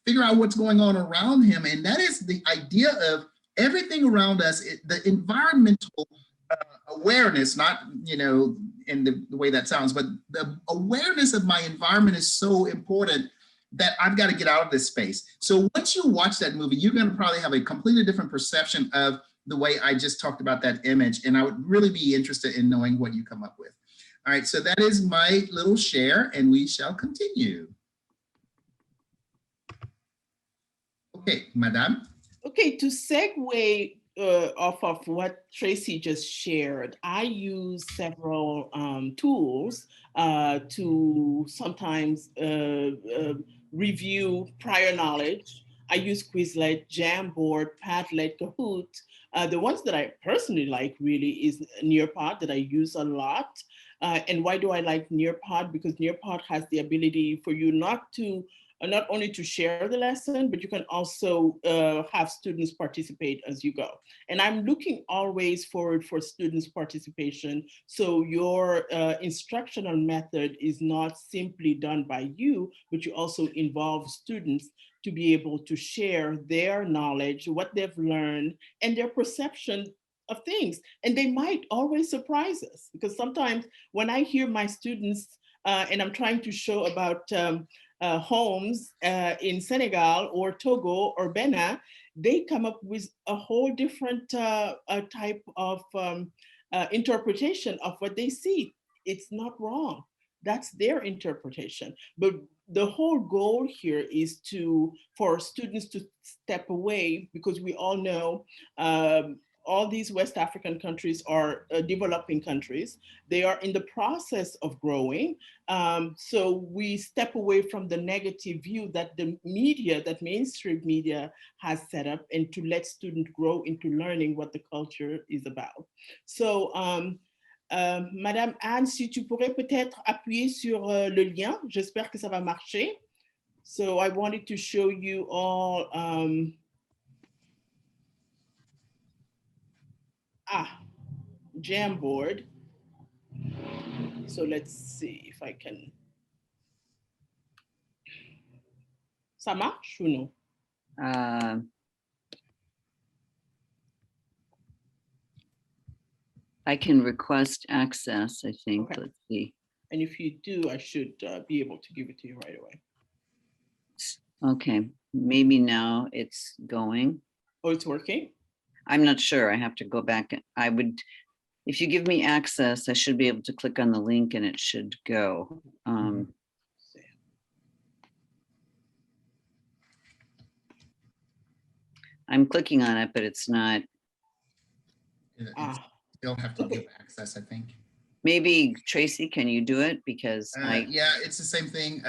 figure out what's going on around him. And that is the idea of everything around us, the environmental awareness, not, in the way that sounds, but the awareness of my environment is so important that I've got to get out of this space. So once you watch that movie, you're going to probably have a completely different perception of the way I just talked about that image. And I would really be interested in knowing what you come up with. All right, so that is my little share and we shall continue. Okay, Madame. Okay, to segue off of what Tracy just shared, I use several tools to sometimes review prior knowledge. I use Quizlet, Jamboard, Padlet, Kahoot. The ones that I personally like really is Nearpod that I use a lot. And why do I like Nearpod? Because Nearpod has the ability for you not only to share the lesson, but you can also have students participate as you go. And I'm looking always forward for students' participation. So your instructional method is not simply done by you, but you also involve students to be able to share their knowledge, what they've learned, and their perception of things. And they might always surprise us, because sometimes when I hear my students, and I'm trying to show about homes in Senegal or Togo or Benin, they come up with a whole different type of interpretation of what they see. It's not wrong. That's their interpretation. But the whole goal here is for students to step away, because we all know all these West African countries are developing countries. They are in the process of growing. So we step away from the negative view that the media, that mainstream media has set up, and to let students grow into learning what the culture is about. So, Madame Anne, si tu pourrais peut-être appuyer sur le lien, j'espère que ça va marcher. So I wanted to show you all, Jamboard. So let's see if I can. Ça marche ou non? I can request access, I think. Okay. Let's see. And if you do, I should be able to give it to you right away. Okay, maybe now it's going. Oh, it's working? I'm not sure. I have to go back. I would, if you give me access, I should be able to click on the link and it should go. I'm clicking on it, but it's not. You'll have to give access, I think. Maybe Tracy, can you do it? Because yeah, it's the same thing.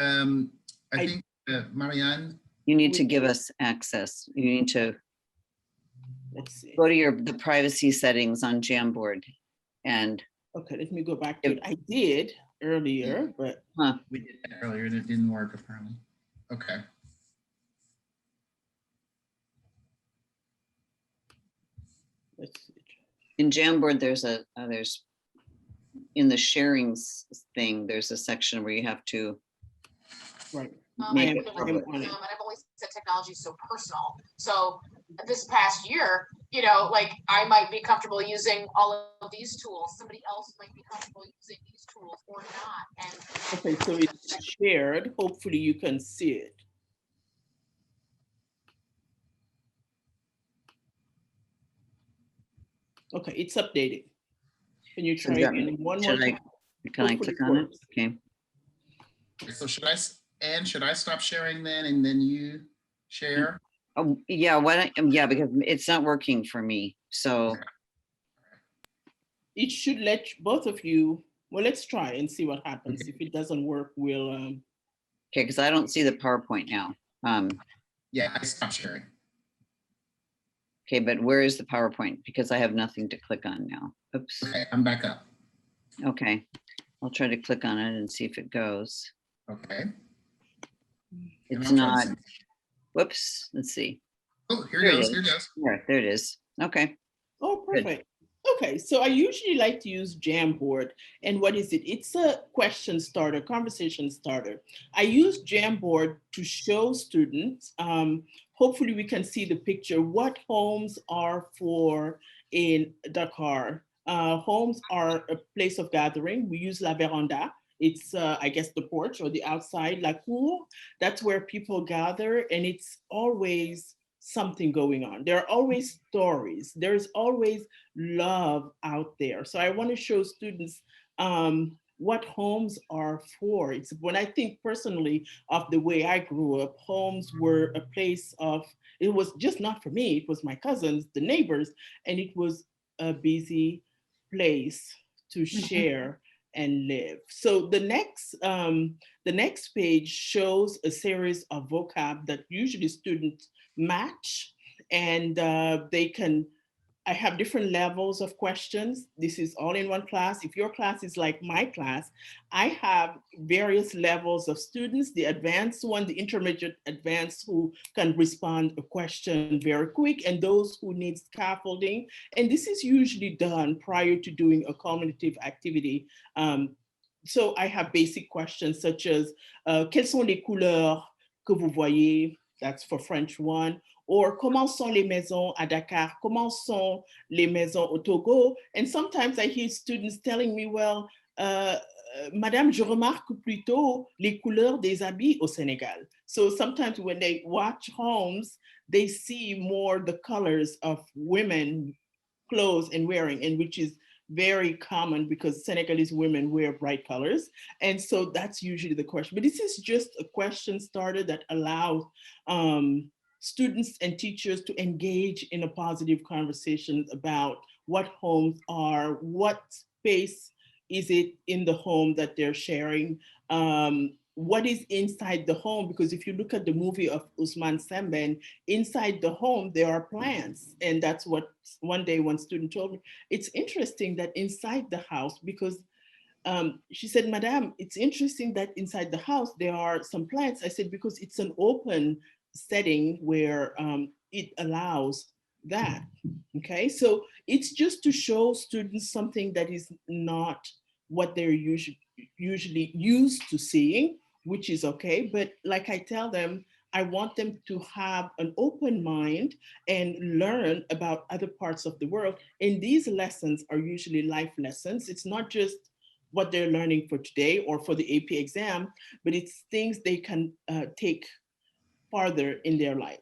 I think Marianne. You need to give us access. You need to let's see. Go to the privacy settings on Jamboard and. Okay, let me go back to it. I did earlier, but. We did that earlier and it didn't work apparently. Okay. Let's see. In Jamboard, there's in the sharing thing, there's a section where you have to. Right. Make and I've always said technology is so personal. So this past year, you know, like I might be comfortable using all of these tools. Somebody else might be comfortable using these tools or not. And okay, so it's shared. Hopefully you can see it. Okay, it's updated. Can you try it in one more time? Can I click on it? Okay. So should I stop sharing then and then you share? Oh yeah, yeah, because it's not working for me. So it should let both of you. Well, let's try and see what happens. If it doesn't work, we'll okay, because I don't see the PowerPoint now. Yeah, I stopped sharing. Okay, but where is the PowerPoint? Because I have nothing to click on now. Oops. Okay, I'm back up. Okay, I'll try to click on it and see if it goes. Okay. It's not. Whoops, let's see. Oh, here it goes, here it goes. Yeah, there it is. Okay. Oh, perfect. Good. Okay, so I usually like to use Jamboard. And what is it? It's a question starter, conversation starter. I use Jamboard to show students, hopefully we can see the picture, what homes are for in Dakar. Homes are a place of gathering. We use la veranda. It's, I guess, the porch or the outside, la cour. That's where people gather, and it's always something going on. There are always stories. There's always love out there. So I want to show students what homes are for. It's when I think personally of the way I grew up, homes were a place of, it was just not for me, it was my cousins, the neighbors, and it was a busy place to share and live. So the next page shows a series of vocab that usually students match, and I have different levels of questions. This is all in one class. If your class is like my class, I have various levels of students, the advanced one, the intermediate advanced who can respond a question very quick, and those who need scaffolding. And this is usually done prior to doing a cognitive activity. So I have basic questions such as, quelles sont les couleurs que vous voyez? That's for French one. Or comment sont les maisons à Dakar? Comment sont les maisons au Togo? And sometimes I hear students telling me, well, Madame, je remarque plutôt les couleurs des habits au Sénégal. So sometimes when they watch homes, they see more the colors of women clothes and wearing, and which is very common because Senegalese women wear bright colors. And so that's usually the question. But this is just a question starter that allows students and teachers to engage in a positive conversation about what homes are, what space is it in the home that they're sharing, what is inside the home, because if you look at the movie of Ousmane Sembène, inside the home, there are plants. And that's what one day one student told me. It's interesting that inside the house, because she said, Madame, it's interesting that inside the house, there are some plants. I said, because it's an open setting where it allows that, okay? So it's just to show students something that is not what they're usually used to seeing, which is okay. But like I tell them, I want them to have an open mind and learn about other parts of the world. And these lessons are usually life lessons. It's not just what they're learning for today or for the AP exam, but it's things they can take farther in their life.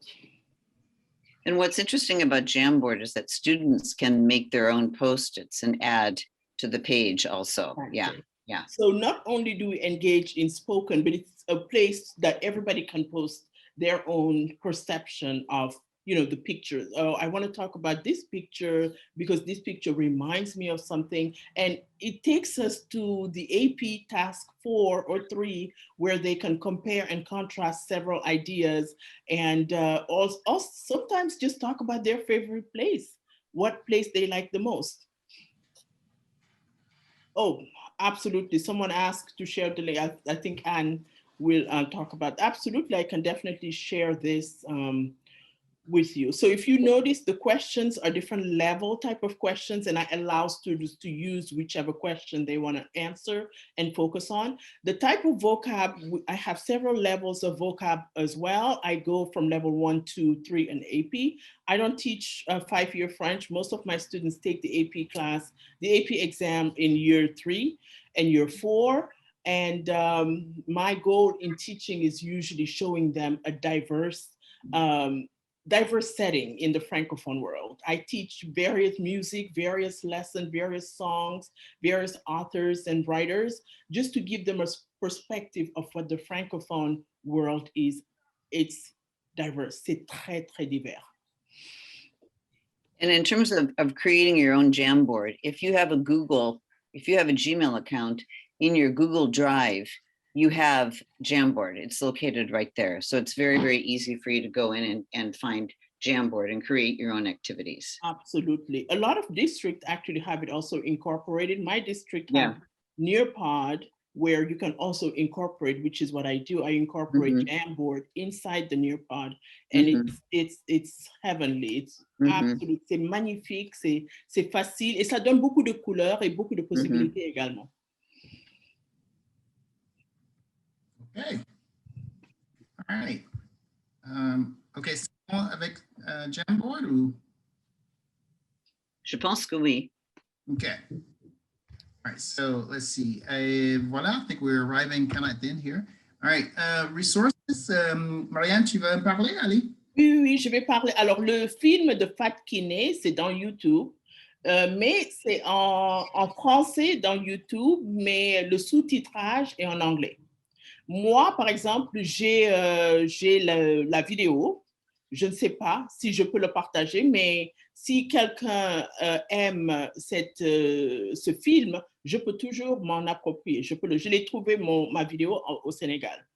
And what's interesting about Jamboard is that students can make their own Post-its and add to the page also. Exactly. Yeah, yeah. So not only do we engage in spoken, but it's a place that everybody can post their own perception of, you know, the picture. Oh, I want to talk about this picture because this picture reminds me of something. And it takes us to the AP task 4 or 3, where they can compare and contrast several ideas, and also sometimes just talk about their favorite place, what place they like the most. Oh, absolutely. Someone asked to share the link. I think Anne will talk about. Absolutely, I can definitely share this with you. So if you notice, the questions are different level type of questions, and I allow students to use whichever question they want to answer and focus on. The type of vocab, I have several levels of vocab as well. I go from level 1, 2, 3 and AP. I don't teach 5-year French. Most of my students take the AP class, the AP exam in year 3 and year 4. And my goal in teaching is usually showing them a diverse setting in the francophone world. I teach various music, various lessons, various songs, various authors and writers, just to give them a perspective of what the francophone world is. It's diverse, c'est très, très divers. And in terms of creating your own Jamboard, if you have a Gmail account, in your Google Drive, you have Jamboard. It's located right there. So it's very, very easy for you to go in and find Jamboard and create your own activities. Absolutely. A lot of districts actually have it also incorporated. My district have Nearpod, where you can also incorporate, which is what I do. I incorporate Jamboard inside the Nearpod, and it's heavenly. It's absolutely, c'est magnifique, c'est facile, et ça donne beaucoup de couleurs et beaucoup de possibilités également. Okay. All right. Okay, avec Jamboard ou? Je pense que oui. Okay. All right, so let's see. Voilà, I think we're arriving kind of at the end here. All right, resources. Marianne, tu vas me parler, allez? Oui, je vais parler. Alors, le film de Fat Kiné, c'est dans YouTube, mais c'est en français dans YouTube, mais le sous-titrage est en anglais. Moi, par exemple, j'ai la vidéo. Je ne sais pas si je peux le partager, mais si quelqu'un aime ce film, je peux toujours m'en approprier. Je l'ai trouvé, ma vidéo, au Sénégal.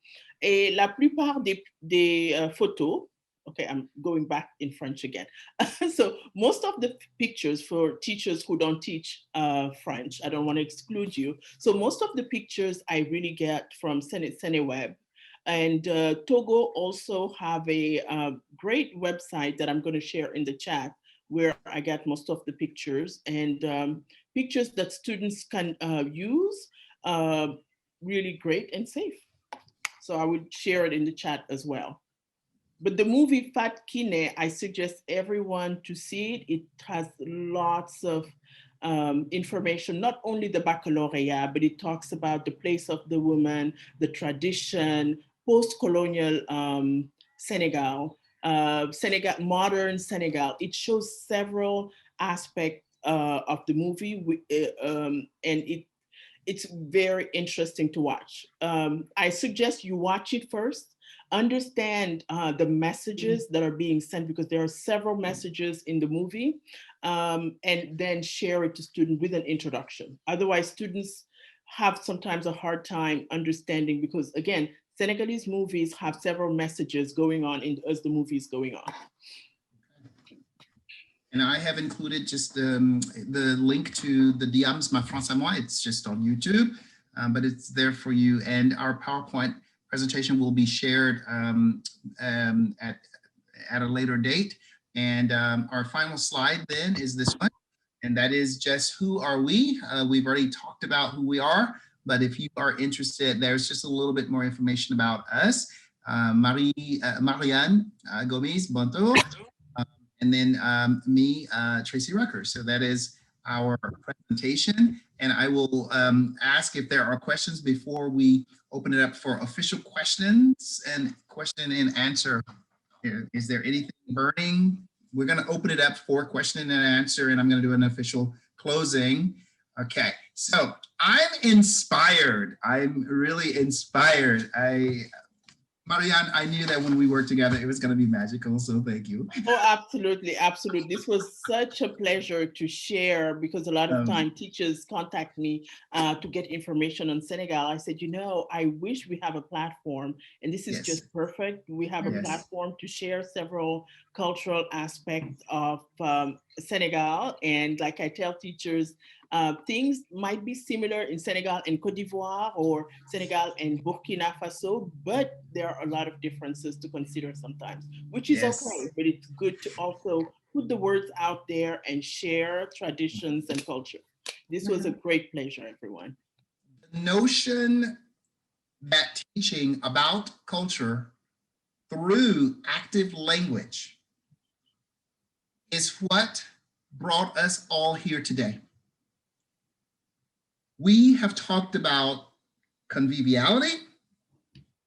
Et la plupart des photos, okay, I'm going back in French again. So most of the pictures, for teachers who don't teach French, I don't want to exclude you. So most of the pictures I really get from Seneweb. And Togo also have a great website that I'm going to share in the chat, where I get most of the pictures, and pictures that students can use, really great and safe. So I would share it in the chat as well. But the movie Fat Kiné, I suggest everyone to see it. It has lots of information, not only the baccalaureate, but it talks about the place of the woman, the tradition, post-colonial Senegal, modern Senegal. It shows several aspects of the movie, and it's very interesting to watch. I suggest you watch it first. understand the messages that are being sent, because there are several messages in the movie, and then share it to students with an introduction. Otherwise, students have sometimes a hard time understanding, because again, Senegalese movies have several messages going on as the movie is going on. And I have included just the link to the Diams Ma France à Moi. It's just on YouTube, but it's there for you. And our PowerPoint presentation will be shared at a later date. And our final slide then is this one, and that is just who are we? We've already talked about who we are, but if you are interested, there's just a little bit more information about us. Marianne Gomez Bonto, and then me, Tracy Rucker. So that is our presentation. And I will ask if there are questions before we open it up for official questions and question and answer. Is there anything burning? We're going to open it up for question and answer, and I'm going to do an official closing. Okay, so I'm inspired. I'm really inspired. Marianne, I knew that when we worked together, it was going to be magical, so thank you. Oh, absolutely, absolutely. This was such a pleasure to share, because a lot of time teachers contact me to get information on Senegal. I said, you know, I wish we have a platform, and this is just perfect. We have a platform to share several cultural aspects of Senegal. And like I tell teachers, things might be similar in Senegal and Côte d'Ivoire, or Senegal and Burkina Faso, but there are a lot of differences to consider sometimes, which is okay, but it's good to also put the words out there and share traditions and culture. This was a great pleasure, everyone. The notion that teaching about culture through active language is what brought us all here today. We have talked about conviviality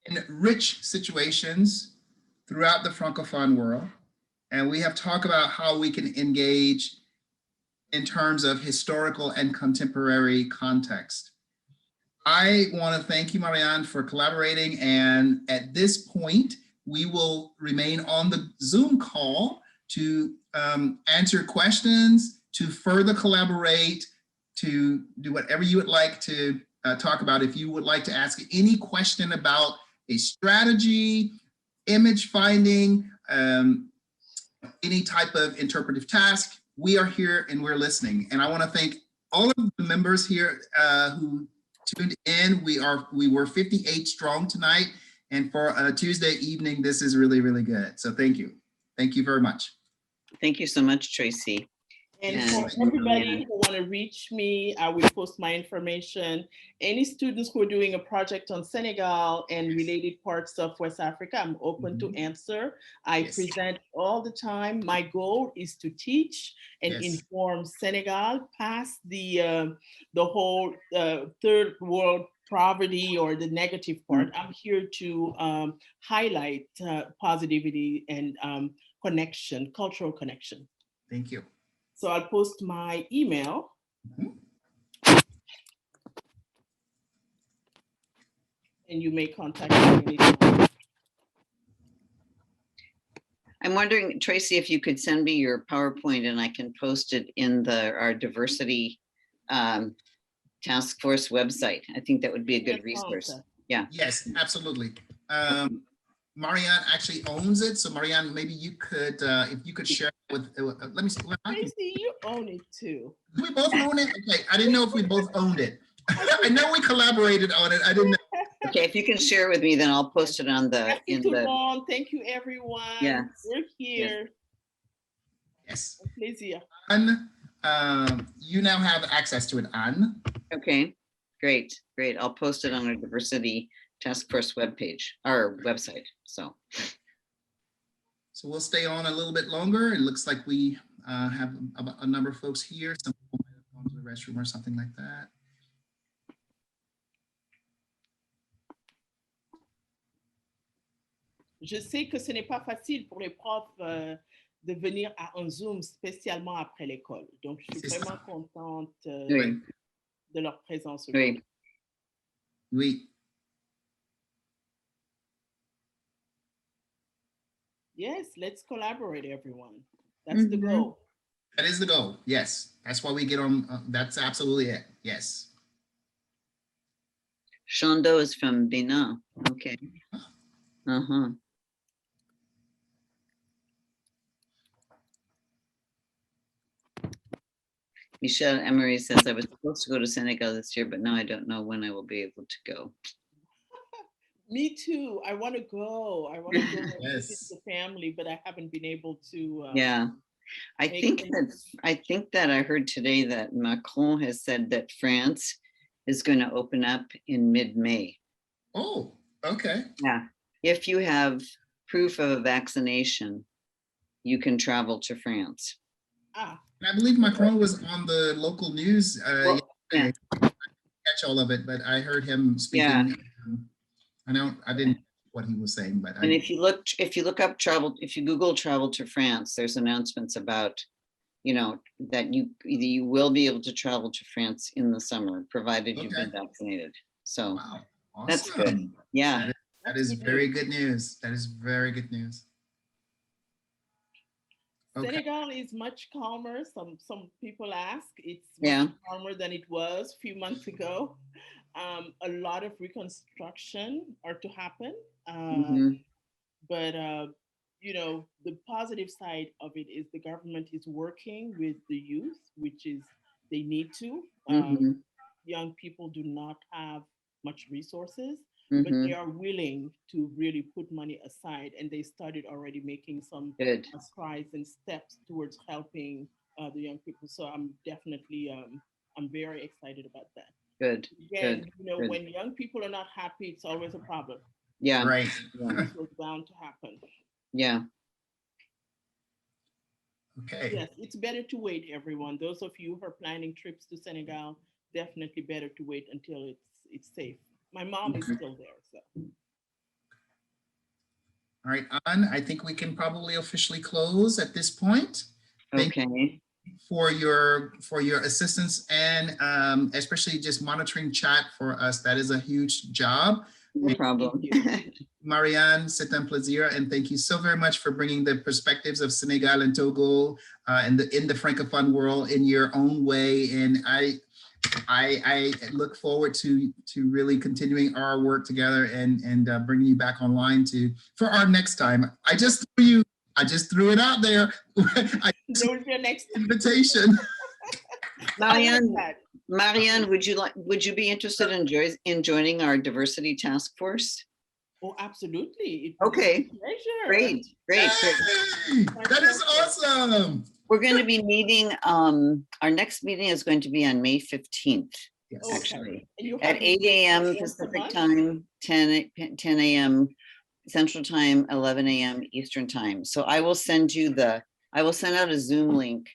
in rich situations throughout the francophone world, and we have talked about how we can engage in terms of historical and contemporary context. I want to thank you, Marianne, for collaborating, and at this point, we will remain on the Zoom call to answer questions, to further collaborate, to do whatever you would like to talk about. If you would like to ask any question about a strategy, image finding, any type of interpretive task, we are here and we're listening. And I want to thank all of the members here who tuned in. We were 58 strong tonight, and for a Tuesday evening, this is really, really good. So thank you. Thank you very much. Thank you so much, Tracy. And for everybody who want to reach me, I will post my information. Any students who are doing a project on Senegal and related parts of West Africa, I'm open to answer. I present all the time. My goal is to teach and inform Senegal past the whole third world poverty or the negative part. I'm here to highlight positivity and connection, cultural connection. Thank you. So I'll post my email. And you may contact me anytime. I'm wondering, Tracy, if you could send me your PowerPoint and I can post it in our diversity task force website. I think that would be a good resource. Yeah. Yes, absolutely. Marianne actually owns it, so Marianne, maybe you could, if you could share it with, let me see. Tracy, you own it too. Do we both own it? Okay, I didn't know if we both owned it. I know we collaborated on it. I didn't know. Okay, if you can share with me, then I'll post it on the. Thank you, everyone. Yeah. We're here. Yes. Pleasure. Anne, you now have access to it, Anne. Okay, great. I'll post it on our diversity task force webpage, our website. So we'll stay on a little bit longer. It looks like we have a number of folks here. Some people might have gone to the restroom or something like that. Je sais que ce n'est pas facile pour les profs de venir à un Zoom spécialement après l'école. Donc, je suis vraiment contente de leur présence aujourd'hui. Oui. Yes, let's collaborate, everyone. That's the goal. That is the goal. Yes. That's why we get on. That's absolutely it. Yes. Shondo is from Benin. Okay. Uh-huh. Michelle Emery says, I was supposed to go to Senegal this year, but now I don't know when I will be able to go. Me too. I want to go. I want to go and Yes. visit the family, but I haven't been able to. Yeah. I make think things- that I heard today that Macron has said that France is going to open up in mid-May. Oh, okay. Yeah. If you have proof of a vaccination, you can travel to France. Ah, And I believe Macron was on the local news. Well, Yesterday. I didn't catch all of it, but I heard him speaking. Yeah. I didn't what he was saying, but And if you look up travel, if you Google travel to France, there's announcements about, that you will be able to travel to France in the summer, provided you've been vaccinated. So wow, awesome. that's good. Yeah. That is very good news. That is very good news. Okay. Senegal is much calmer. Some people ask. It's Yeah. much calmer than it was a few months ago. A lot of reconstruction are to happen. But the positive side of it is the government is working with the youth, which is they need to. Young people do not have much resources, but they are willing to really put money aside, and they started already making some strides and steps towards helping the young people. So I'm definitely I'm very excited about that. Good. Again, Good. when young people are not happy, it's always a problem. Yeah. Right. This was bound to happen. Yeah. Okay. Yes, it's better to wait, everyone. Those of you who are planning trips to Senegal, definitely better to wait until it's safe. My mom is still there, so. All right, Anne, I think we can probably officially close at this point. Thank you for your assistance and especially just monitoring chat for us. That is a huge job. No problem. Marianne, c'est un plaisir, and thank you so very much for bringing the perspectives of Senegal and Togo and in the francophone world in your own way. And I look forward to really continuing our work together and bringing you back online for our next time. I just threw it out there. There was your next invitation. Marianne, would you be interested in joining our diversity task force? Oh, absolutely. Okay. Great. Hey, that is awesome. We're going to be meeting, our next meeting is going to be on May 15th, actually, at 8 a.m. Pacific time, 10 a.m. Central Time, 11 a.m. Eastern Time. So I will send out a Zoom link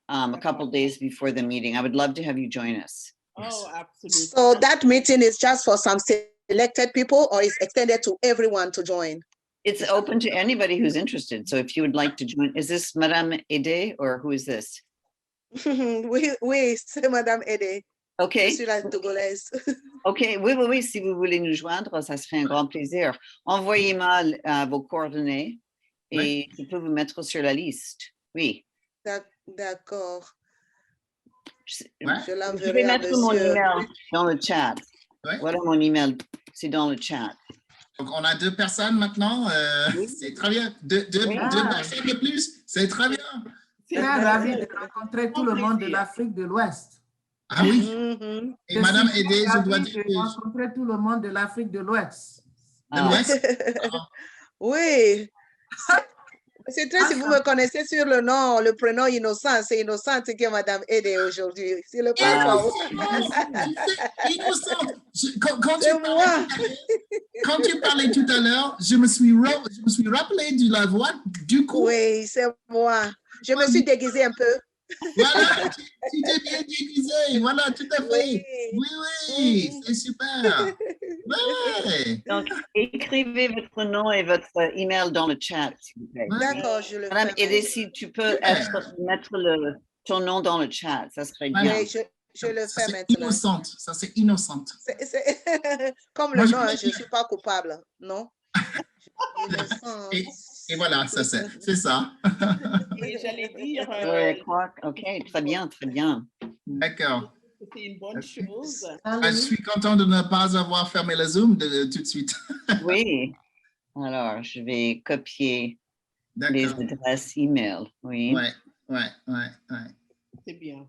a couple days before the meeting. I would love to have you join us. Oh, absolutely. So that meeting is just for some selected people, or is extended to everyone to join? It's open to anybody who's interested. So if you would like to join, is this Madame Ede or who is this? Oui, c'est Madame Ede. Okay. Je suis la Togolaise. OK, oui, si vous voulez nous joindre, ça serait un grand plaisir. Envoyez-moi vos coordonnées et je peux vous mettre sur la liste. Oui. D'accord. Je l'enverrai vais à mettre mon monsieur. email dans le chat. Voilà mon email, c'est dans le chat. Donc, on a 2 personnes maintenant. C'est très bien. Deux personnes de plus. C'est très bien. Très ravi de rencontrer tout le monde de l'Afrique de l'Ouest. Ah oui. Et Madame Ede, je dois dire de rencontrer tout le monde de l'Afrique de l'Ouest. De l'Ouest? Oui. C'est très, si vous me connaissez sur le nom, le prénom Innocent, c'est Innocente qui est Madame Ede aujourd'hui. C'est le prénom. Innocente. Quand tu parlais tout à l'heure, je me suis rappelé de la voix du coup. Oui, c'est moi. Je me suis déguisée un peu. Voilà, tu t'es bien déguisée. Voilà, tout à fait. Oui, c'est super. Ouais. Donc, écrivez votre nom et votre email dans le chat, s'il vous plaît. D'accord, je le fais. Madame Ede, si tu peux mettre ton nom dans le chat, ça serait bien. Oui, je le fais maintenant. Innocente, ça c'est innocente. Comme le nom, je ne suis pas coupable, non? Et Et voilà, ça c'est ça. Et j'allais dire. Ok, très bien, très bien. D'accord. C'est une bonne chose. Je suis content de ne pas avoir fermé le Zoom tout de suite. Oui. Alors, je vais copier les adresses email. Oui. Ouais. C'est bien.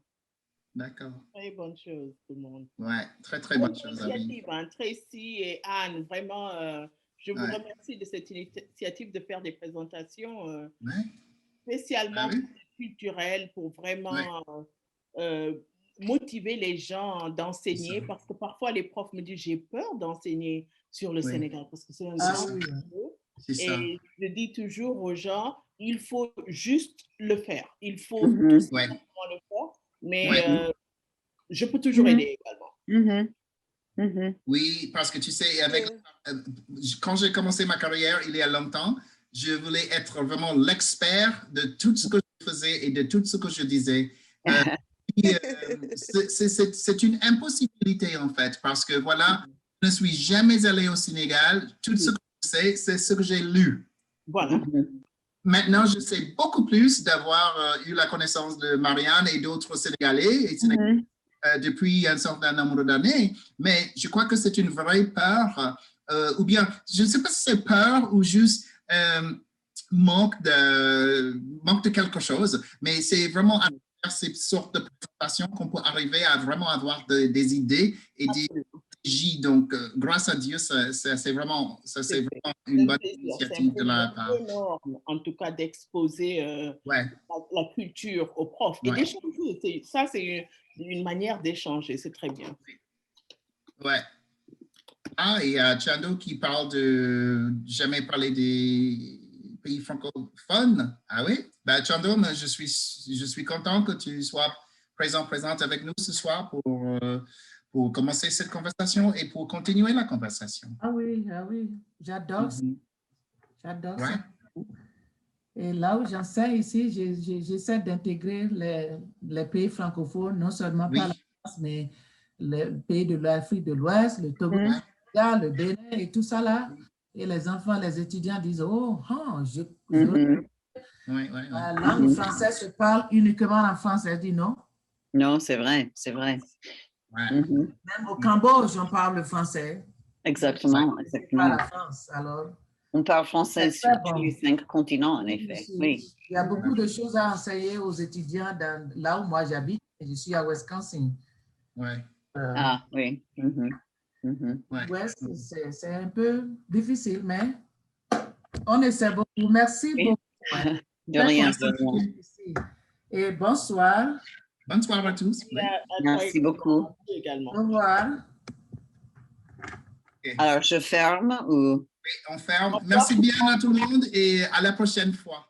D'accord. Très bonne chose, tout le monde. Ouais, très bonne chose. Initiative, hein, Tracy et Anne, vraiment, je vous remercie de cette initiative de faire des présentations spécialement culturelles pour vraiment motiver les gens d'enseigner, parce que parfois les profs me disent j'ai peur d'enseigner sur le Sénégal parce que c'est un grand enjeu. Et je dis toujours aux gens, il faut juste le faire. Il faut tout simplement le faire. Mais je peux toujours aider également. Oui, parce que tu sais, quand j'ai commencé ma carrière il y a longtemps, je voulais être vraiment l'expert de tout ce que je faisais et de tout ce que je disais. C'est une impossibilité en fait, parce que voilà, je ne suis jamais allé au Sénégal. Tout ce que je sais, c'est ce que j'ai lu. Voilà. Maintenant, je sais beaucoup plus d'avoir eu la connaissance de Marianne et d'autres Sénégalais depuis un certain nombre d'années, mais je crois que c'est une vraie peur, ou bien, je ne sais pas si c'est peur ou juste manque de quelque chose, mais c'est vraiment à travers ces sortes de présentations qu'on peut arriver à vraiment avoir des idées et des stratégies. Donc, grâce à Dieu, c'est vraiment une bonne initiative de la part. C'est énorme, en tout cas, d'exposer la culture aux profs et d'échanger. Ça, c'est une manière d'échanger. C'est très bien. Ouais. Ah, et Chando qui parle de jamais parler des pays francophones. Ah oui? Ben, Chando, je suis content que tu sois présente avec nous ce soir pour commencer cette conversation et pour continuer la conversation. Ah oui, j'adore ça. J'adore ça. Et là où j'enseigne ici, j'essaie d'intégrer les pays francophones, non seulement par la France, mais les pays de l'Afrique de l'Ouest, le Togo, le Bénin et tout ça là. Et les enfants, les étudiants disent, oh, la langue française se parle uniquement en France. Elle dit non. Non, c'est vrai, c'est vrai. Même au Cambodge, on parle le français. Exactement, exactement. Pas la France, alors. On parle français sur tous les 5 continents, en effet. Oui. Il y a beaucoup de choses à enseigner aux étudiants là où moi j'habite. Je suis à Wisconsin. Ah, oui. West, c'est un peu difficile, mais on essaie beaucoup. Merci beaucoup. De rien. Et bonsoir. Bonsoir à tous. Merci beaucoup. Au revoir. Alors, je ferme ou... Oui, on ferme. Merci bien à tout le monde et à la prochaine fois.